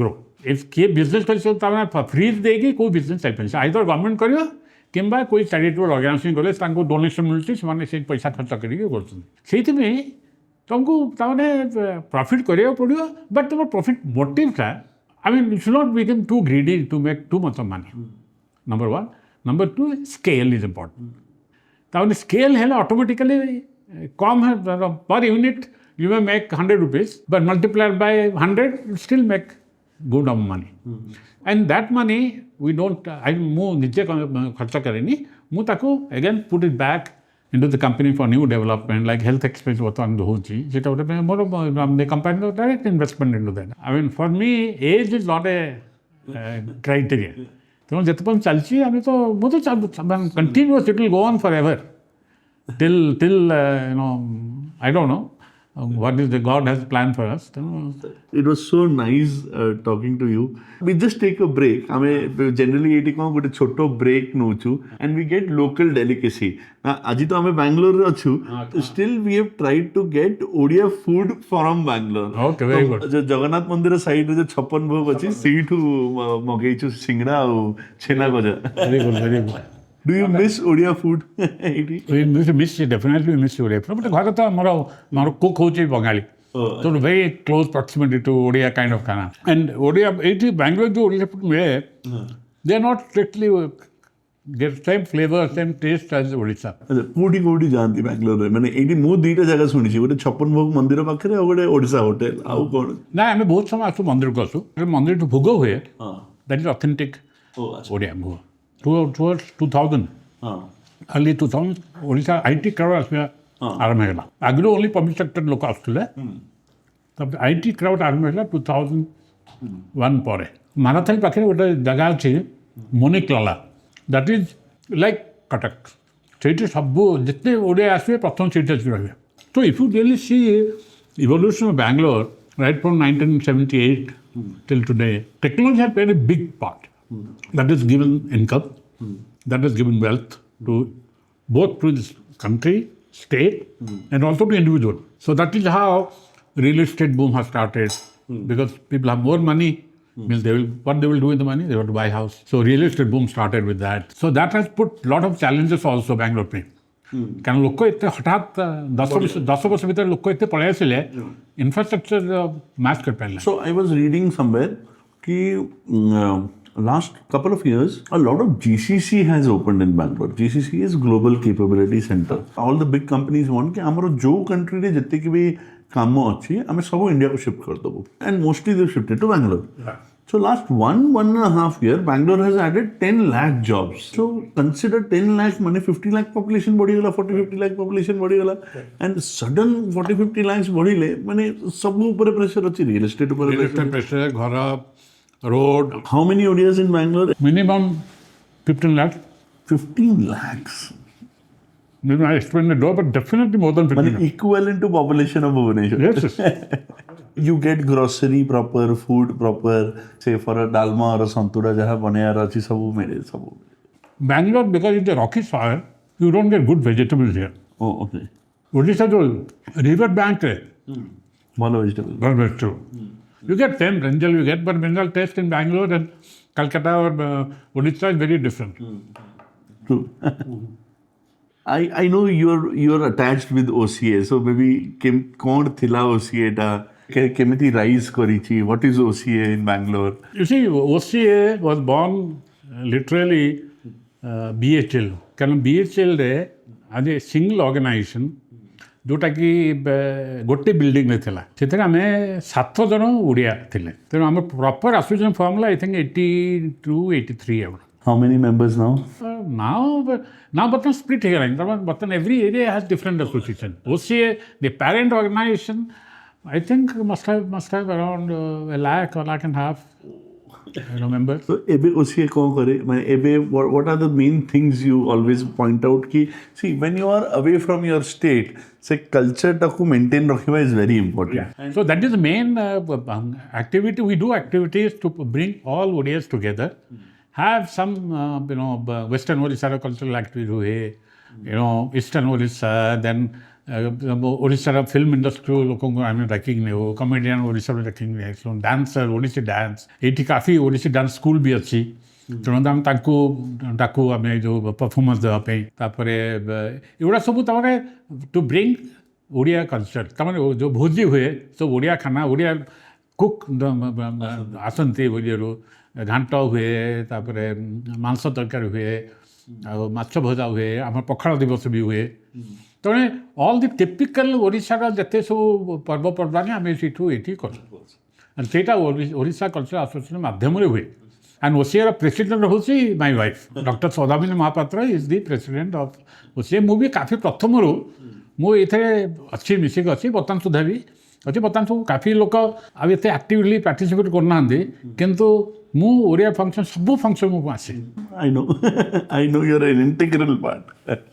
grow. if kiye business kariso tamane free deyiki ko business chai paise, either government kariyo किंबा कोई charitable organisation कले तांको donation मिलती से पैसा खर्च करके करते तुमको तमाने प्रॉफिट करिया पड़ो, बट तुम प्रॉफिट मोटिवटा I mean you should not become too greedy to make too much of money. Number 1। Number 2 scale is important. तमाने स्केल है ऑटोमेटिकली कम है per unit you may make 100 rupees, but multiplied by 100 still make good of money. And that money we don't mu nije kharcha kareni, mu taku again put it back into the company for new development, like health expense ବର୍ତ୍ତମାନ ହେଉଛି ସେଟା ଗୋଟେ ମୋର company direct investment into that. I mean for me age is not a criteria. ତେଣୁ ଯେତେ ପର୍ଯ୍ୟନ୍ତ ଚାଲିଛି ଆମେ ତ ମୁଁ ତ continuous, it will go on forever till I don't know what is the God has planned for us. It was so nice talking to you. We just take a break. I mean, generally eighty कौन गोटे छोटो break नौचु and we get local delicacy. आज तो हमें Bangalore अच्छु, still we have tried to get Odia food from Bangalore. Okay, very good. जो जगन्नाथ मंदिर side रे जो 56 भोग अछि सीठू मगेइछु सिंगड़ा और छेना गजा. Very good, very good. Do you miss Odia food? We miss it, definitely we miss Odia food. But घर तो हमारा cook होची Bengali, so very close proximity to Odia kind of खाना. And Odia, एटी Bangalore जो Odia food मिले, they are not strictly their same flavor, same taste as Odisha. कोटी कोटी जानती Bangalore रे. मैंने एटी मो दीटा जगह सुनी छी, गोटे 56 भोग मंदिर पाखरे और गोटे ओडिशा होटल. आउ कोन? ना हमें बहुत समय आसु मंदिर को आसु. मंदिर तो भोग हुए. That is authentic Odia भोग. Towards 2000, early 2000, Odisha IT crowd आरंभ होला. आगु ओनली पब्लिक सेक्टर लोक आसुले, तब IT crowd आरंभ होला 2001 पर. माराथन पाखे गोटे जगह अछि मोनिकला, दैट इज लाइक कटक. सेठी सब जितने ओडिया आसबे प्रथम सेठी रहिबे. तो if you really see evolution of Bangalore, right from 1978 till today, technology has played a big part. That has given income, that has given wealth to both to this country, state, and also to individual. So that is how real estate boom has started. Because people have more money, means what they will do with the money? They want to buy house. So real estate boom started with that. So that has put lot of challenges also Bangalore पे. କାରଣ ଲୋକ ଏତେ ହଠାତ୍ 10 ବର୍ଷ ଭିତରେ ଲୋକ ଏତେ ପଳେଇ ଆସିଲେ ଇନଫ୍ରାଷ୍ଟ୍ରକ୍ଚର ମ୍ୟାଚ୍ କରିପାରିଲେ. So I was reading somewhere कि last couple of years a lot of GCC has opened in Bangalore. GCC is Global Capability Center. All the big companies want कि ଆମର जो country रे ଯେତିକି ବି କାମ ଅଛି ଆମେ ସବୁ ଇଣ୍ଡିଆକୁ ଶିଫ୍ଟ କରିଦେବୁ and mostly they shifted to Bangalore. So last 1.5 year, Bangalore has added 10 lakh jobs. So consider 10 lakh money, 50 lakh population बढ़िगला, 40-50 lakh population बढ़िगला, and sudden 40-50 lakhs बढ़िले, माने सब ऊपर pressure अच्छी real estate ऊपर pressure, घर, road. How many Odias in Bangalore? Minimum 15 lakhs. 15 lakhs. Maybe I explained the door, but definitely more than 15 lakhs. Equivalent to population of Bhubaneswar. Yes. You get grocery proper, food proper, say for a dalma or a santura jaha banayar achi sabu mere sabu. Bangalore, because it's a rocky soil, you don't get good vegetables here. Oh, okay. Odisha jo river bank hai, Bhalo vegetable. very vegetable. You get same brinjal you get, but brinjal taste in Bangalore and Calcutta or Odisha is very different. True. I know you're attached with OCA, so maybe कौन थिला OCA टा केमिति rise करिछि? What is OCA in Bangalore? You see, OCA was born literally BHL. कारण BHL रे आज a single organisation जोटा कि गोटे बिल्डिंग रे थिला सेथरे हमें 7 जन ओडिया थिले तेणु हम प्रॉपर एसोसिएशन फॉर्मला आई थिंक 82-83 एवं. How many members now? Now but split here, but every area has different association. OCA, the parent organization, I think must have around a lakh or lakh and a half members. So ebe OCA कौन करे? माने ebe what are the main things you always point out कि see when you are away from your state, say culture टाको maintain रखिबा is very important. Yeah. So that is the main activity. We do activities to bring all ODAs together. Have some Western Odisha cultural activity हुए, Eastern Odisha, then Odisha film industry लोगों को हमें रखी नहीं हो, comedian Odisha में रखी नहीं है, so dancer Odisha dance, eighty काफी Odisha dance school भी अच्छी, तो हम ताकू हमें जो performance देवा पे, तापरे इवड़ा सब तामरे to bring ओडिया culture, तामरे जो भोजी हुए, so ओडिया खाना ओडिया cook आसंती बोलिए घांट हुए तापरे मांस तरकारी हुए और माछ भजा हुए आम पखाड़ दिवस भी हुए तेणु ऑल द टिपिकल ओडिशा जिते सब पर्वपर्वाणी आम सेठू ये करा ओडिशा कल्चरल एसोसिएशन माध्यम हुए एंड ओसीआर प्रेसिडेंट हूँ my wife doctor Saudamini Mohapatra is the president of OCA मुझे काफी प्रथम मुझे अच्छी मिसिक अच्छी बर्तमान सुधा भी अच्छी बर्तमान सब काफी लोक आउ ये एक्टिवली पार्टिसिपेट करना किंतु मु ओडिया फंक्शन सब फंक्शन मु आसे. I know I know you're an integral part.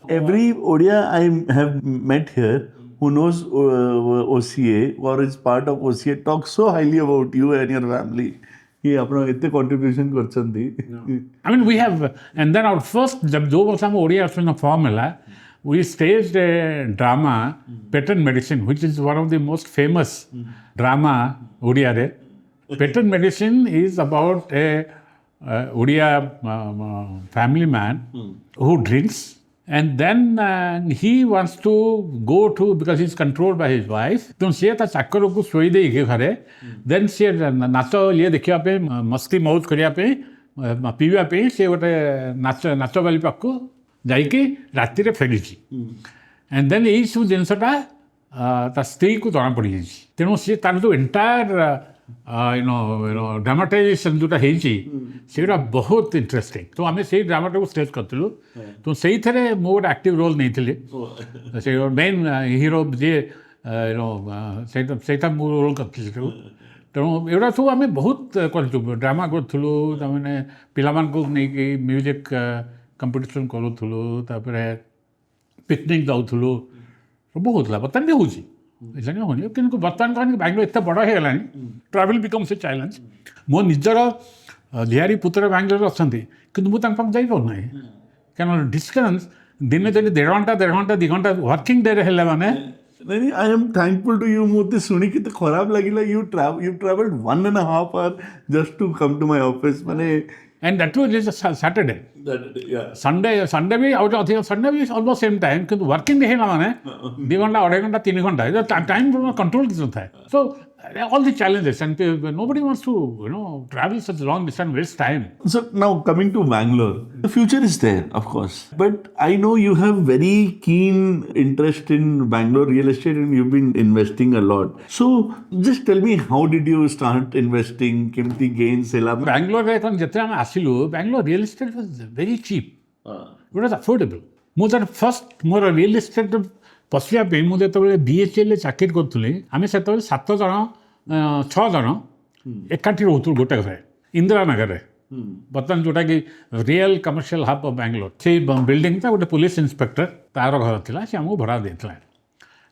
Every Odia I have met here who knows OCA or is part of OCA talks so highly about you and your family. कि अपना इतने contribution करचंदी. I mean we have and then our first जब 2 वर्ष हम Odia association form होला we staged a drama patent medicine which is one of the most famous drama Odia re. Patent medicine is about a Odia family man who drinks and then he wants to go to because he's controlled by his wife. तो सी ता चाकर को सोई दे के घरे then सी नाच लिए देखिया पे मस्ती मौज करिया पे पीवा पे सी गोटे नाच वाली पाखु जाइके राति रे फेरिची एंड देन यही सब जिनसटा ता स्त्री को जना पड़ी जाइए तेणु सी तार जो एंटायर ड्रामाटाइजेशन जोटा होगा बहुत इंटरेस्टिंग तो आम से ड्रामाटा को स्टेज करूँ तो से मो गोटे एक्टिव रोल नहीं से मेन हिरो जी से रोल करी तेणु एगुड़ा सब आम बहुत कर ड्रामा करूँ तमें पिला नहीं म्यूजिक कंपिटिशन करूँ पिकनिक जाऊँ सब होता बर्तमान भी हूँ ବୁଝିଲାନି ହେଉନି କିନ୍ତୁ ବର୍ତ୍ତମାନ କ'ଣ ବାଙ୍ଗଲୋର ଏତେ ବଡ଼ ହେଇଗଲାଣି ଟ୍ରାଭେଲ୍ ବିକମ୍ସ ଏ ଚ୍ୟାଲେଞ୍ଜ ମୋ ନିଜର ଝିଆରୀ ପୁତ୍ର ବାଙ୍ଗଲୋରରେ ଅଛନ୍ତି କିନ୍ତୁ ମୁଁ ତାଙ୍କ ପାଖକୁ ଯାଇପାରୁନାହିଁ କାରଣ ଡିଷ୍ଟାନ୍ସ ଦିନେ ଦିନେ 1.5 ଘଣ୍ଟା 2 ଘଣ୍ଟା ୱାର୍କିଂ ଡେରେ ହେଲେ ମାନେ नहीं I am thankful to you मुझे सुनी कि तो खराब लगिला you travelled 1.5 hour just to come to my office माने and that was is Saturday Sunday भी आउट अधिक संडे भी ऑलमोस्ट सेम टाइम किंतु वर्किंग डे है माने 2 घंटा 2.5 घंटा 3 घंटा टाइम कंट्रोल किस होता है सो all the challenges and nobody wants to travel such long distance waste time. So now coming to Bangalore, the future is there of course, but I know you have very keen interest in Bangalore real estate and you've been investing a lot. So just tell me how did you start investing? Kemti gains hela Bangalore re kon jete ame asilu Bangalore real estate was very cheap. It was affordable. ମୁଁ ତାର first ମୋର real estate ପଶିବା ପାଇଁ ମୁଁ ଯେତେବେଳେ BHELରେ ଚାକିରି କରୁଥିଲି ଆମେ ସେତେବେଳେ 7 ଜଣ 6 ଜଣ ଏକାଠି ରହୁଥିଲୁ ଗୋଟେ ଘରେ ଇନ୍ଦିରାନଗରରେ ବର୍ତ୍ତମାନ ଯେଉଁଟାକି real commercial hub of Bangalore ସେଇ ବିଲ୍ଡିଂଟା ଗୋଟେ ପୋଲିସ ଇନ୍ସପେକ୍ଟର ତାର ଘର ଥିଲା ସେ ଆମକୁ ଭଡ଼ା ଦେଇଥିଲା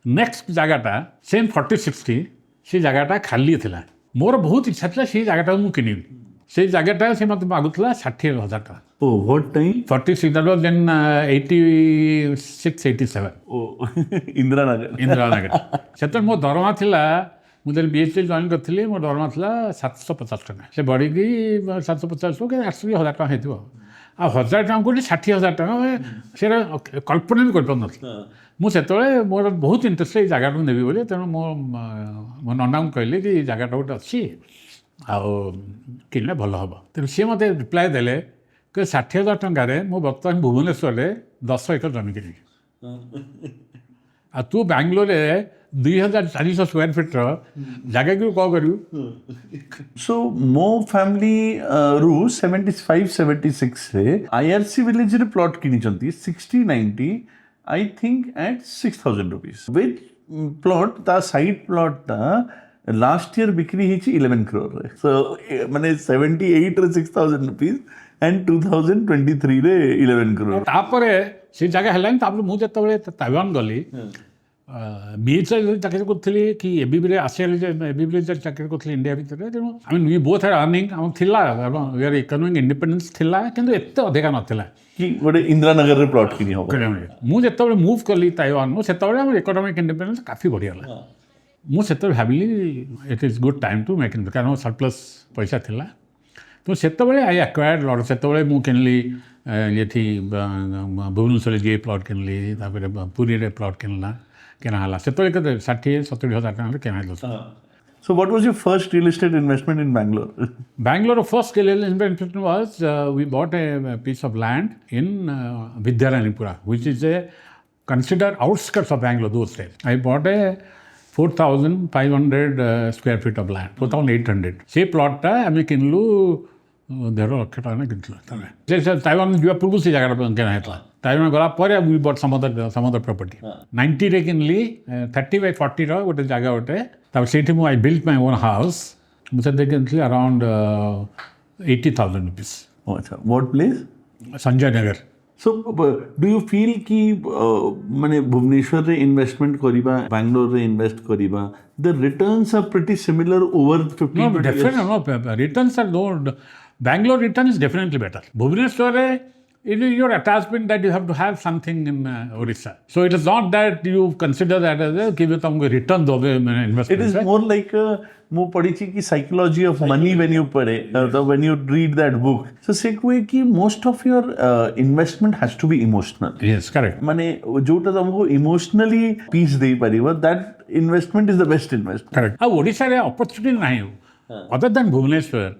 ନେକ୍ସଟ ଜାଗାଟା ସେମ୍ 40-60 ସେ ଜାଗାଟା ଖାଲି ଥିଲା ମୋର ବହୁତ ଇଚ୍ଛା ଥିଲା ସେଇ ଜାଗାଟାକୁ ମୁଁ କିଣିବି ସେଇ ଜାଗାଟା ସେ ମୋତେ ମାଗୁଥିଲା 60,000 ଟଙ୍କା Oh, what time? 46, that was then 86, 87. Oh, Indiranagar. ସେତେବେଳେ ମୋ ଦରମା ଥିଲା ମୁଁ ଯେତେବେଳେ BHEL ଜଏନ୍ କରିଥିଲି ମୋ ଦରମା ଥିଲା 750 ଟଙ୍କା ସେ ବଢ଼ିକି 750 କି 800,000 ଟଙ୍କା ହେଇଥିବ ଆଉ 1,000 ଟଙ୍କା କୋଉଠି 60,000 ଟଙ୍କା ସେଇଟା କଳ୍ପନା ବି କରିପାରୁନଥିଲି ମୁଁ ସେତେବେଳେ ମୋର ବହୁତ ଇଣ୍ଟରେଷ୍ଟ ଏଇ ଜାଗାଟାକୁ ନେବି ବୋଲି ତେଣୁ ମୋ ନନାଙ୍କୁ କହିଲି କି ଏଇ ଜାଗାଟା ଗୋଟେ ଅଛି ଆଉ କିଣିଲେ ଭଲ ହେବ ତେଣୁ ସିଏ ମୋତେ ରିପ୍ଲାଏ ଦେଲେ कि 60,000 टंकार मु बर्तमान भुवनेश्वर 10 एकर जमी किनी आ तू बैंगलोर 2,400 स्क्वायर फीट जगह को कौन करू सो मो फैमिली रू 75-76 रे IRC विलेज रे प्लॉट किनी चंती 60-90 I think at 6,000 rupees with plot ता साइड प्लॉट ता लास्ट ईयर बिक्री ही 11 crore रे सो माने 78 रे 6,000 रुपीस and 2023 रे 11 crore तापरे से जगह हेलानी तापरे मु जेतबेले ताइवान गली BHEL चाकरी करथली कि एबीबी रे आसिया जे एबीबी रे चाकरी करथली इंडिया भीतर तेनु I mean we both are earning हम थिला वी आर इकोनॉमिक इंडिपेंडेंस थिला किंतु एते अधिका नथिला कि गोटे इंदिरानगर रे प्लॉट किनी हो मु जेतबेले मूव करली ताइवान मु सेतबेले हम इकोनॉमिक इंडिपेंडेंस काफी बढ़िया ला मु सेतबेले भाबिली it is good time to make in कारण सरप्लस पैसा थिला तो सेतबेले आई एक्वायर्ड लॉट सेतबेले मु किनली येथि भुवनेश्वर जे प्लॉट किनली तापर पुरी रे प्लॉट किनला केना हला सेतबेले के 60-70,000 टका केना हला So what was your first real estate investment in Bangalore? Bangalore first real investment was we bought a piece of land in Vidyaranipura which is a considered outskirts of Bangalore those days. I bought a 4,500 square feet of land 4,800 से plot टा आम किनलु 1.5 लाख टका किनलु Taiwan जुआ पूर्व से जगह किना है ताइवान गला पर we but some other property 90 रे किनली 30/40 रो गोटे जगह गोटे तब सेठी मु I built my own house मुझे किनली अराउंड 80,000 रुपीस Oh, अच्छा what place? Sanjay Nagar So do you feel कि माने भुवनेश्वर रे इन्वेस्टमेंट करिबा बैंगलोर रे इन्वेस्ट करिबा the returns are pretty similar over 15 No, definitely no. Returns are no. Bangalore return is definitely better. Bhubaneswar, it is your attachment that you have to have something in Odisha. So it is not that you consider that as a give it a return of investment. It is more like mo padichi ki psychology of money when you pade when you read that book. So say कोई कि most of your investment has to be emotional. Yes, correct. माने जोटा तुमको emotionally peace they परिबा that investment is the best investment. Correct. अब ओडिशा रे opportunity नहीं हो. Other than Bhubaneswar,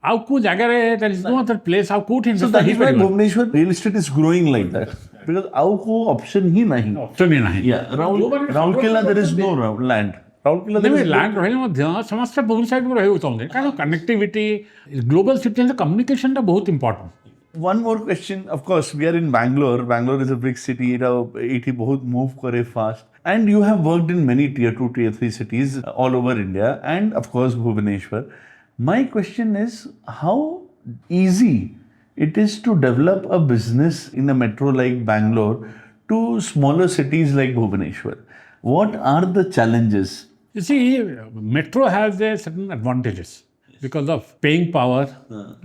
आउ को जगह रे there is no other place आउ कोठी So that is why Bhubaneswar real estate is growing like that because आउ को option ही नहीं. Option ही नहीं. Yeah, Raulkela there is no land. Raulkela there is land रहे मध्य समस्त भुवनेश्वर में रहे होते हैं कारण कनेक्टिविटी ग्लोबल सिटी में कम्युनिकेशन टा बहुत important. One more question. Of course, we are in Bangalore. Bangalore is a big city. It बहुत move करे fast. And you have worked in many tier 2, tier 3 cities all over India, and of course Bhubaneswar. My question is, how easy it is to develop a business in a metro like Bangalore to smaller cities like Bhubaneswar? What are the challenges? You see, metro has a certain advantages because of paying power,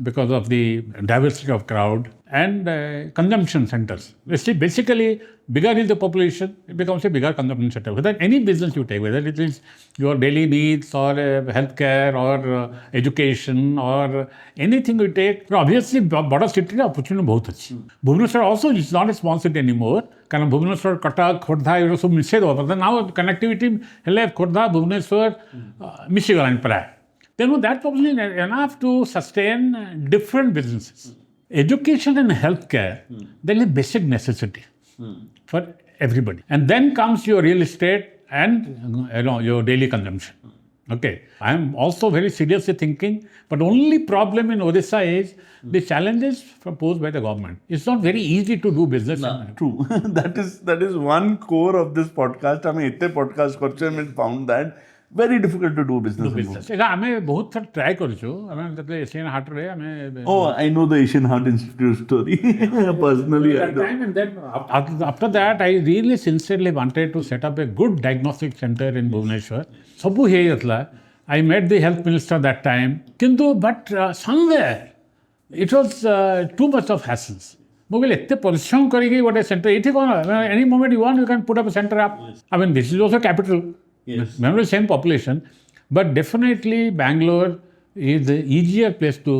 because of the diversity of crowd and consumption centers. You see, basically, bigger is the population, it becomes a bigger consumption center. Whether any business you take, whether it is your daily needs or healthcare or education or anything you take, obviously, border city opportunity बहुत अच्छी. Bhubaneswar also is not a small city anymore. କାରଣ ଭୁବନେଶ୍ୱର କଟକ ଖୋର୍ଦ୍ଧା ଏଗୁଡ଼ା ସବୁ ମିଶାଇଦେବ ବର୍ତ୍ତମାନ ନାଉ connectivity ହେଲେ ଖୋର୍ଦ୍ଧା ଭୁବନେଶ୍ୱର ମିଶିଗଲାଣି ପ୍ରାୟ ତେଣୁ that probably enough to sustain different businesses education and health care that is basic necessity for everybody. And then comes your real estate and your daily consumption. Okay, I am also very seriously thinking, but only problem in Odisha is the challenges proposed by the government. It's not very easy to do business. True. that is one core of this podcast. I mean, इतने podcast करते हैं, I found that very difficult to do business. ଏଇଟା ଆମେ ବହୁତ ଥର try କରିଛୁ ଆମେ ଯେତେବେଳେ ଏସିଆନ୍ ହାଟରେ ଆମେ Oh, I know the Asian Heart Institute story. Personally, I know. And then after that, I really sincerely wanted to set up a good diagnostic center in Bhubaneswar. ସବୁ ହେଇଯାଇଥିଲା. I met the health minister that time. କିନ୍ତୁ but somewhere it was too much of hassles. ମୁଁ କହିଲି ଏତେ ପରିଶ୍ରମ କରିକି ଗୋଟେ centre ଏଇଠି କ'ଣ any moment you want you can put up a center up. I mean this is also capital. Yes. Remember the same population, but definitely Bangalore is the easier place to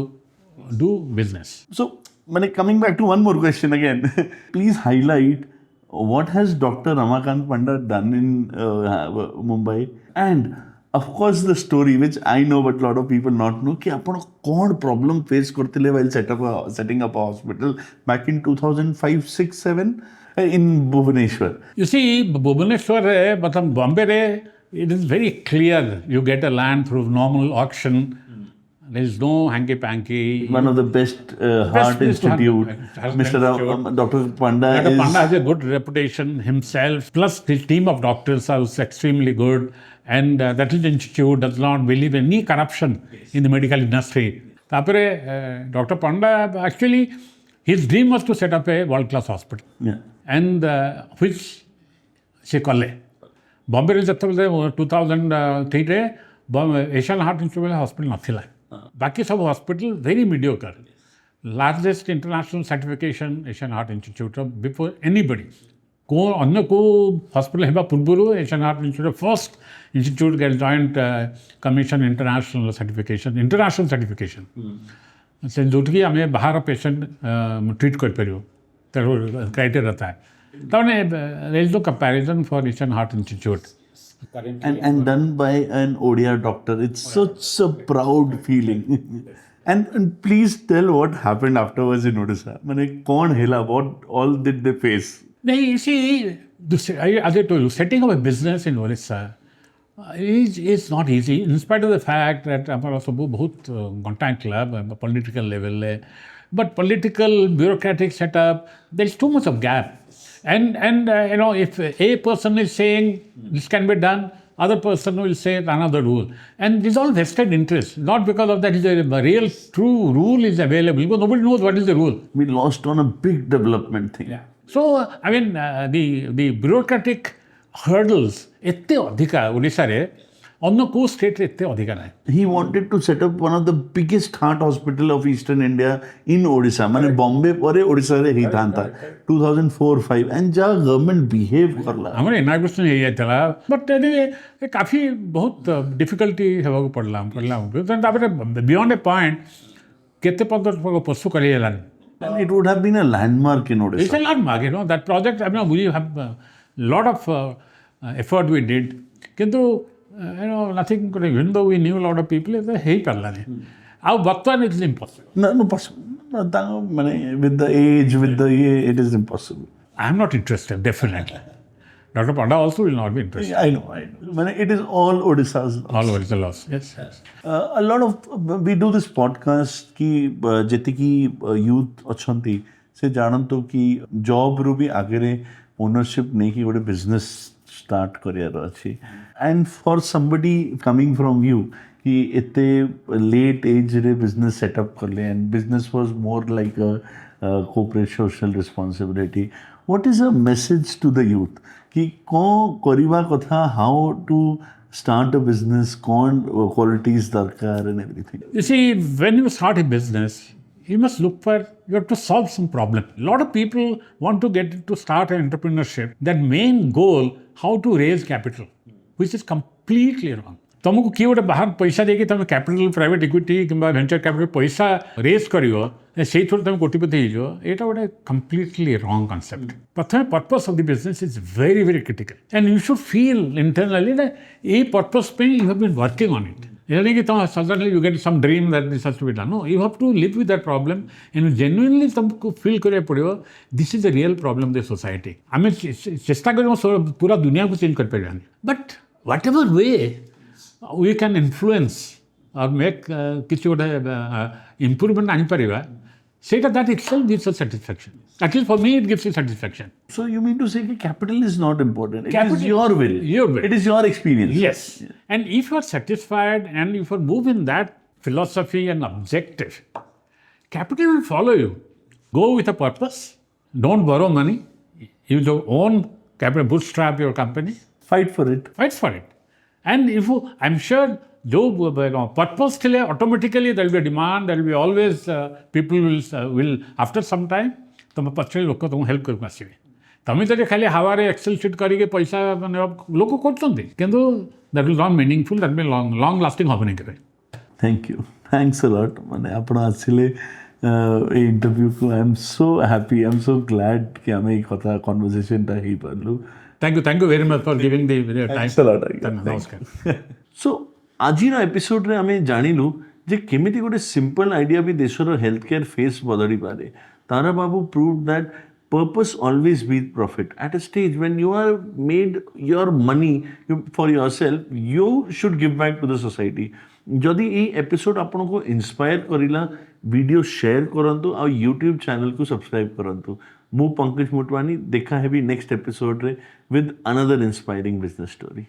do business. So, coming back to one more question again, please highlight what has Dr. Ramakant Panda done in Mumbai, and of course the story which I know but a lot of people not know कि आपण कौन problem face करते ले while setting up a hospital back in 2005, 6, 7 in Bhubaneswar. You see, Bhubaneswar, मतलब Bombay रे, it is very clear. You get a land through normal auction. There is no hanky-panky. One of the best heart institute. Mr. Dr. Panda Panda has a good reputation himself. Plus, his team of doctors are extremely good. And that institute does not believe in any corruption in the medical industry. Tapare, Dr. Panda, actually, his dream was to set up a world-class hospital. Yeah. And which ସେ କଲେ ବମ୍ବେରେ ଯେତେବେଳେ 2003ରେ Asian Heart Institute hospital ନଥିଲା ବାକି ସବୁ hospital very mediocre largest international certification Asian Heart ଇନଷ୍ଟିଚ୍ୟୁଟ୍ର before anybody ଅନ୍ୟ କେଉଁ ହସ୍ପିଟାଲ ହେବା ପୂର୍ବରୁ Asian Heart Institute first institute get joint commission international certification ସେ ଯେଉଁଠିକି ଆମେ ବାହାର ପେସେଣ୍ଟ ଟ୍ରିଟ୍ କରିପାରିବୁ ତାର କ୍ରାଇଟେରିଆ ଥାଏ ତାମାନେ there is no comparison for Asian Heart Institute. And done by an Odia doctor. It's such a proud feeling. and please tell what happened afterwards in Odisha. Kaun hela, what all did they face? You see, as I told you, setting up a business in Odisha is not easy, in spite of the fact that our sabu bahut contact club, political level, but political bureaucratic setup, there is too much of gap. And if a person is saying this can be done, other person will say another rule. And these all vested interests, not because of that is a real true rule is available, because nobody knows what is the rule. We lost on a big development thing. Yeah. So, I mean, the bureaucratic hurdles, ette adhika Odisha re, ଅନ୍ୟ କେଉଁ ଷ୍ଟେଟ୍ରେ ଏତେ ଅଧିକା ନାହିଁ. He wanted to set up one of the biggest heart hospital of Eastern India in Odisha. ମାନେ ବମ୍ବେ ପରେ ଓଡ଼ିଶାରେ ହେଇଥାନ୍ତା 2004-05 and ଯାହା ଗଭର୍ଣ୍ଣମେଣ୍ଟ ବିହେଭ୍ କଲା. ଆମର ଇନାଗୁରେସନ୍ ହେଇଯାଇଥିଲା ବଟ୍ କାଫି ବହୁତ ଡିଫିକଲ୍ଟି ହେବାକୁ ପଡ଼ିଲା ତାପରେ ବିୟଣ୍ଡ ଏ ପଏଣ୍ଟ କେତେ ପର୍ଯ୍ୟନ୍ତ ପଶୁ କରି ହେଲାନି. And it would have been a landmark in Odisha. It's a landmark, that project, I mean, we have a lot of effort we did. କିନ୍ତୁ nothing, even though we knew a lot of people, ହେଇପାରିଲାନି. ଆଉ ବର୍ତ୍ତମାନ it is impossible. No possible. With the age, with the year, it is impossible. I am not interested, definitely. Dr. Panda also will not be interested. I know. It is all Odisha's loss. All Odisha's loss, yes. A lot of, we do this podcast कि ଯେତିକି youth ଅଛନ୍ତି ସେ ଜାଣନ୍ତୁ କି ଜବ୍ରୁ ବି ଆଗରେ ownership ନେଇକି ଗୋଟେ business start କରିବାର ଅଛି. And for somebody coming from you कि ଏତେ late ageରେ business setup କଲେ and business was more like a corporate social responsibility. What is a message to the youth? कि कौन करिबा कथा, how to start a business, कौन क्वालिटीज दरकार and everything. You see, when you start a business, you must look for, you have to solve some problem. A lot of people want to get to start an entrepreneurship. That main goal, how to raise capital, which is completely wrong. तुमको किए गोटे बाहर पैसा देके तुम capital private equity कि venture capital पैसा raise कर से तुम कोटिपति हो, यहाँ गोटे कम्प्लीटली रंग कनसेप्ट. प्रथम purpose of the business is very very critical and you should feel internally that ये पर्पस पे you have been working on it. यानी कि तुम suddenly you get some dream that this has to be done. No, you have to live with that problem and genuinely तुमको feel करिया पड़ो this is the real problem the society. आम चेष्टा कर पूरा दुनिया को चेंज कर पारे, but what ever way we can influence or make किसी गोटे improvement आनीपर सेटा that itself gives us satisfaction. At least for me it gives you satisfaction. So you mean to say that capital is not important. It Capital- is your will. Your will. It is your experience. Yes. And if you are satisfied and if you move in that philosophy and objective, capital will follow you. Go with a purpose. Don't borrow money. Use your own capital. Bootstrap your company. Fight for it. Fight for it. And if you, I'm sure जो purpose के लिए automatically there will be a demand, there will be always people will after some time तुम पछे लोक तुम help करके आसवे. तमें तो खाली हवारे एक्सेल शीट करके पैसा लोक कर that will not meaningful, that will long lasting हेनी केबे. Thank you. Thanks a lot. माने आपण आसिले ए इंटरव्यू को I am so happy, I am so glad कि आमे कथा कन्वर्सेशन टा ही परलु. Thank you very much for giving the time. Thanks a lot. नमस्कार. सो आजिर एपिसोड रे आमे जानिलु जे केमिति गोटे सिंपल आइडिया भी देशर हेल्थ केयर फेस बदली पारे. तारा बाबू proved that purpose always beats profit. At a stage when you are made your money for yourself, you should give back to the society. जदि ये एपिसोड आपन को इंस्पायर करिला, वीडियो शेयर करंतु और यूट्यूब चैनल को सब्सक्राइब करंतु. मु पंकज मोटवानी, देखा है भी नेक्स्ट एपिसोड रे with another inspiring business story.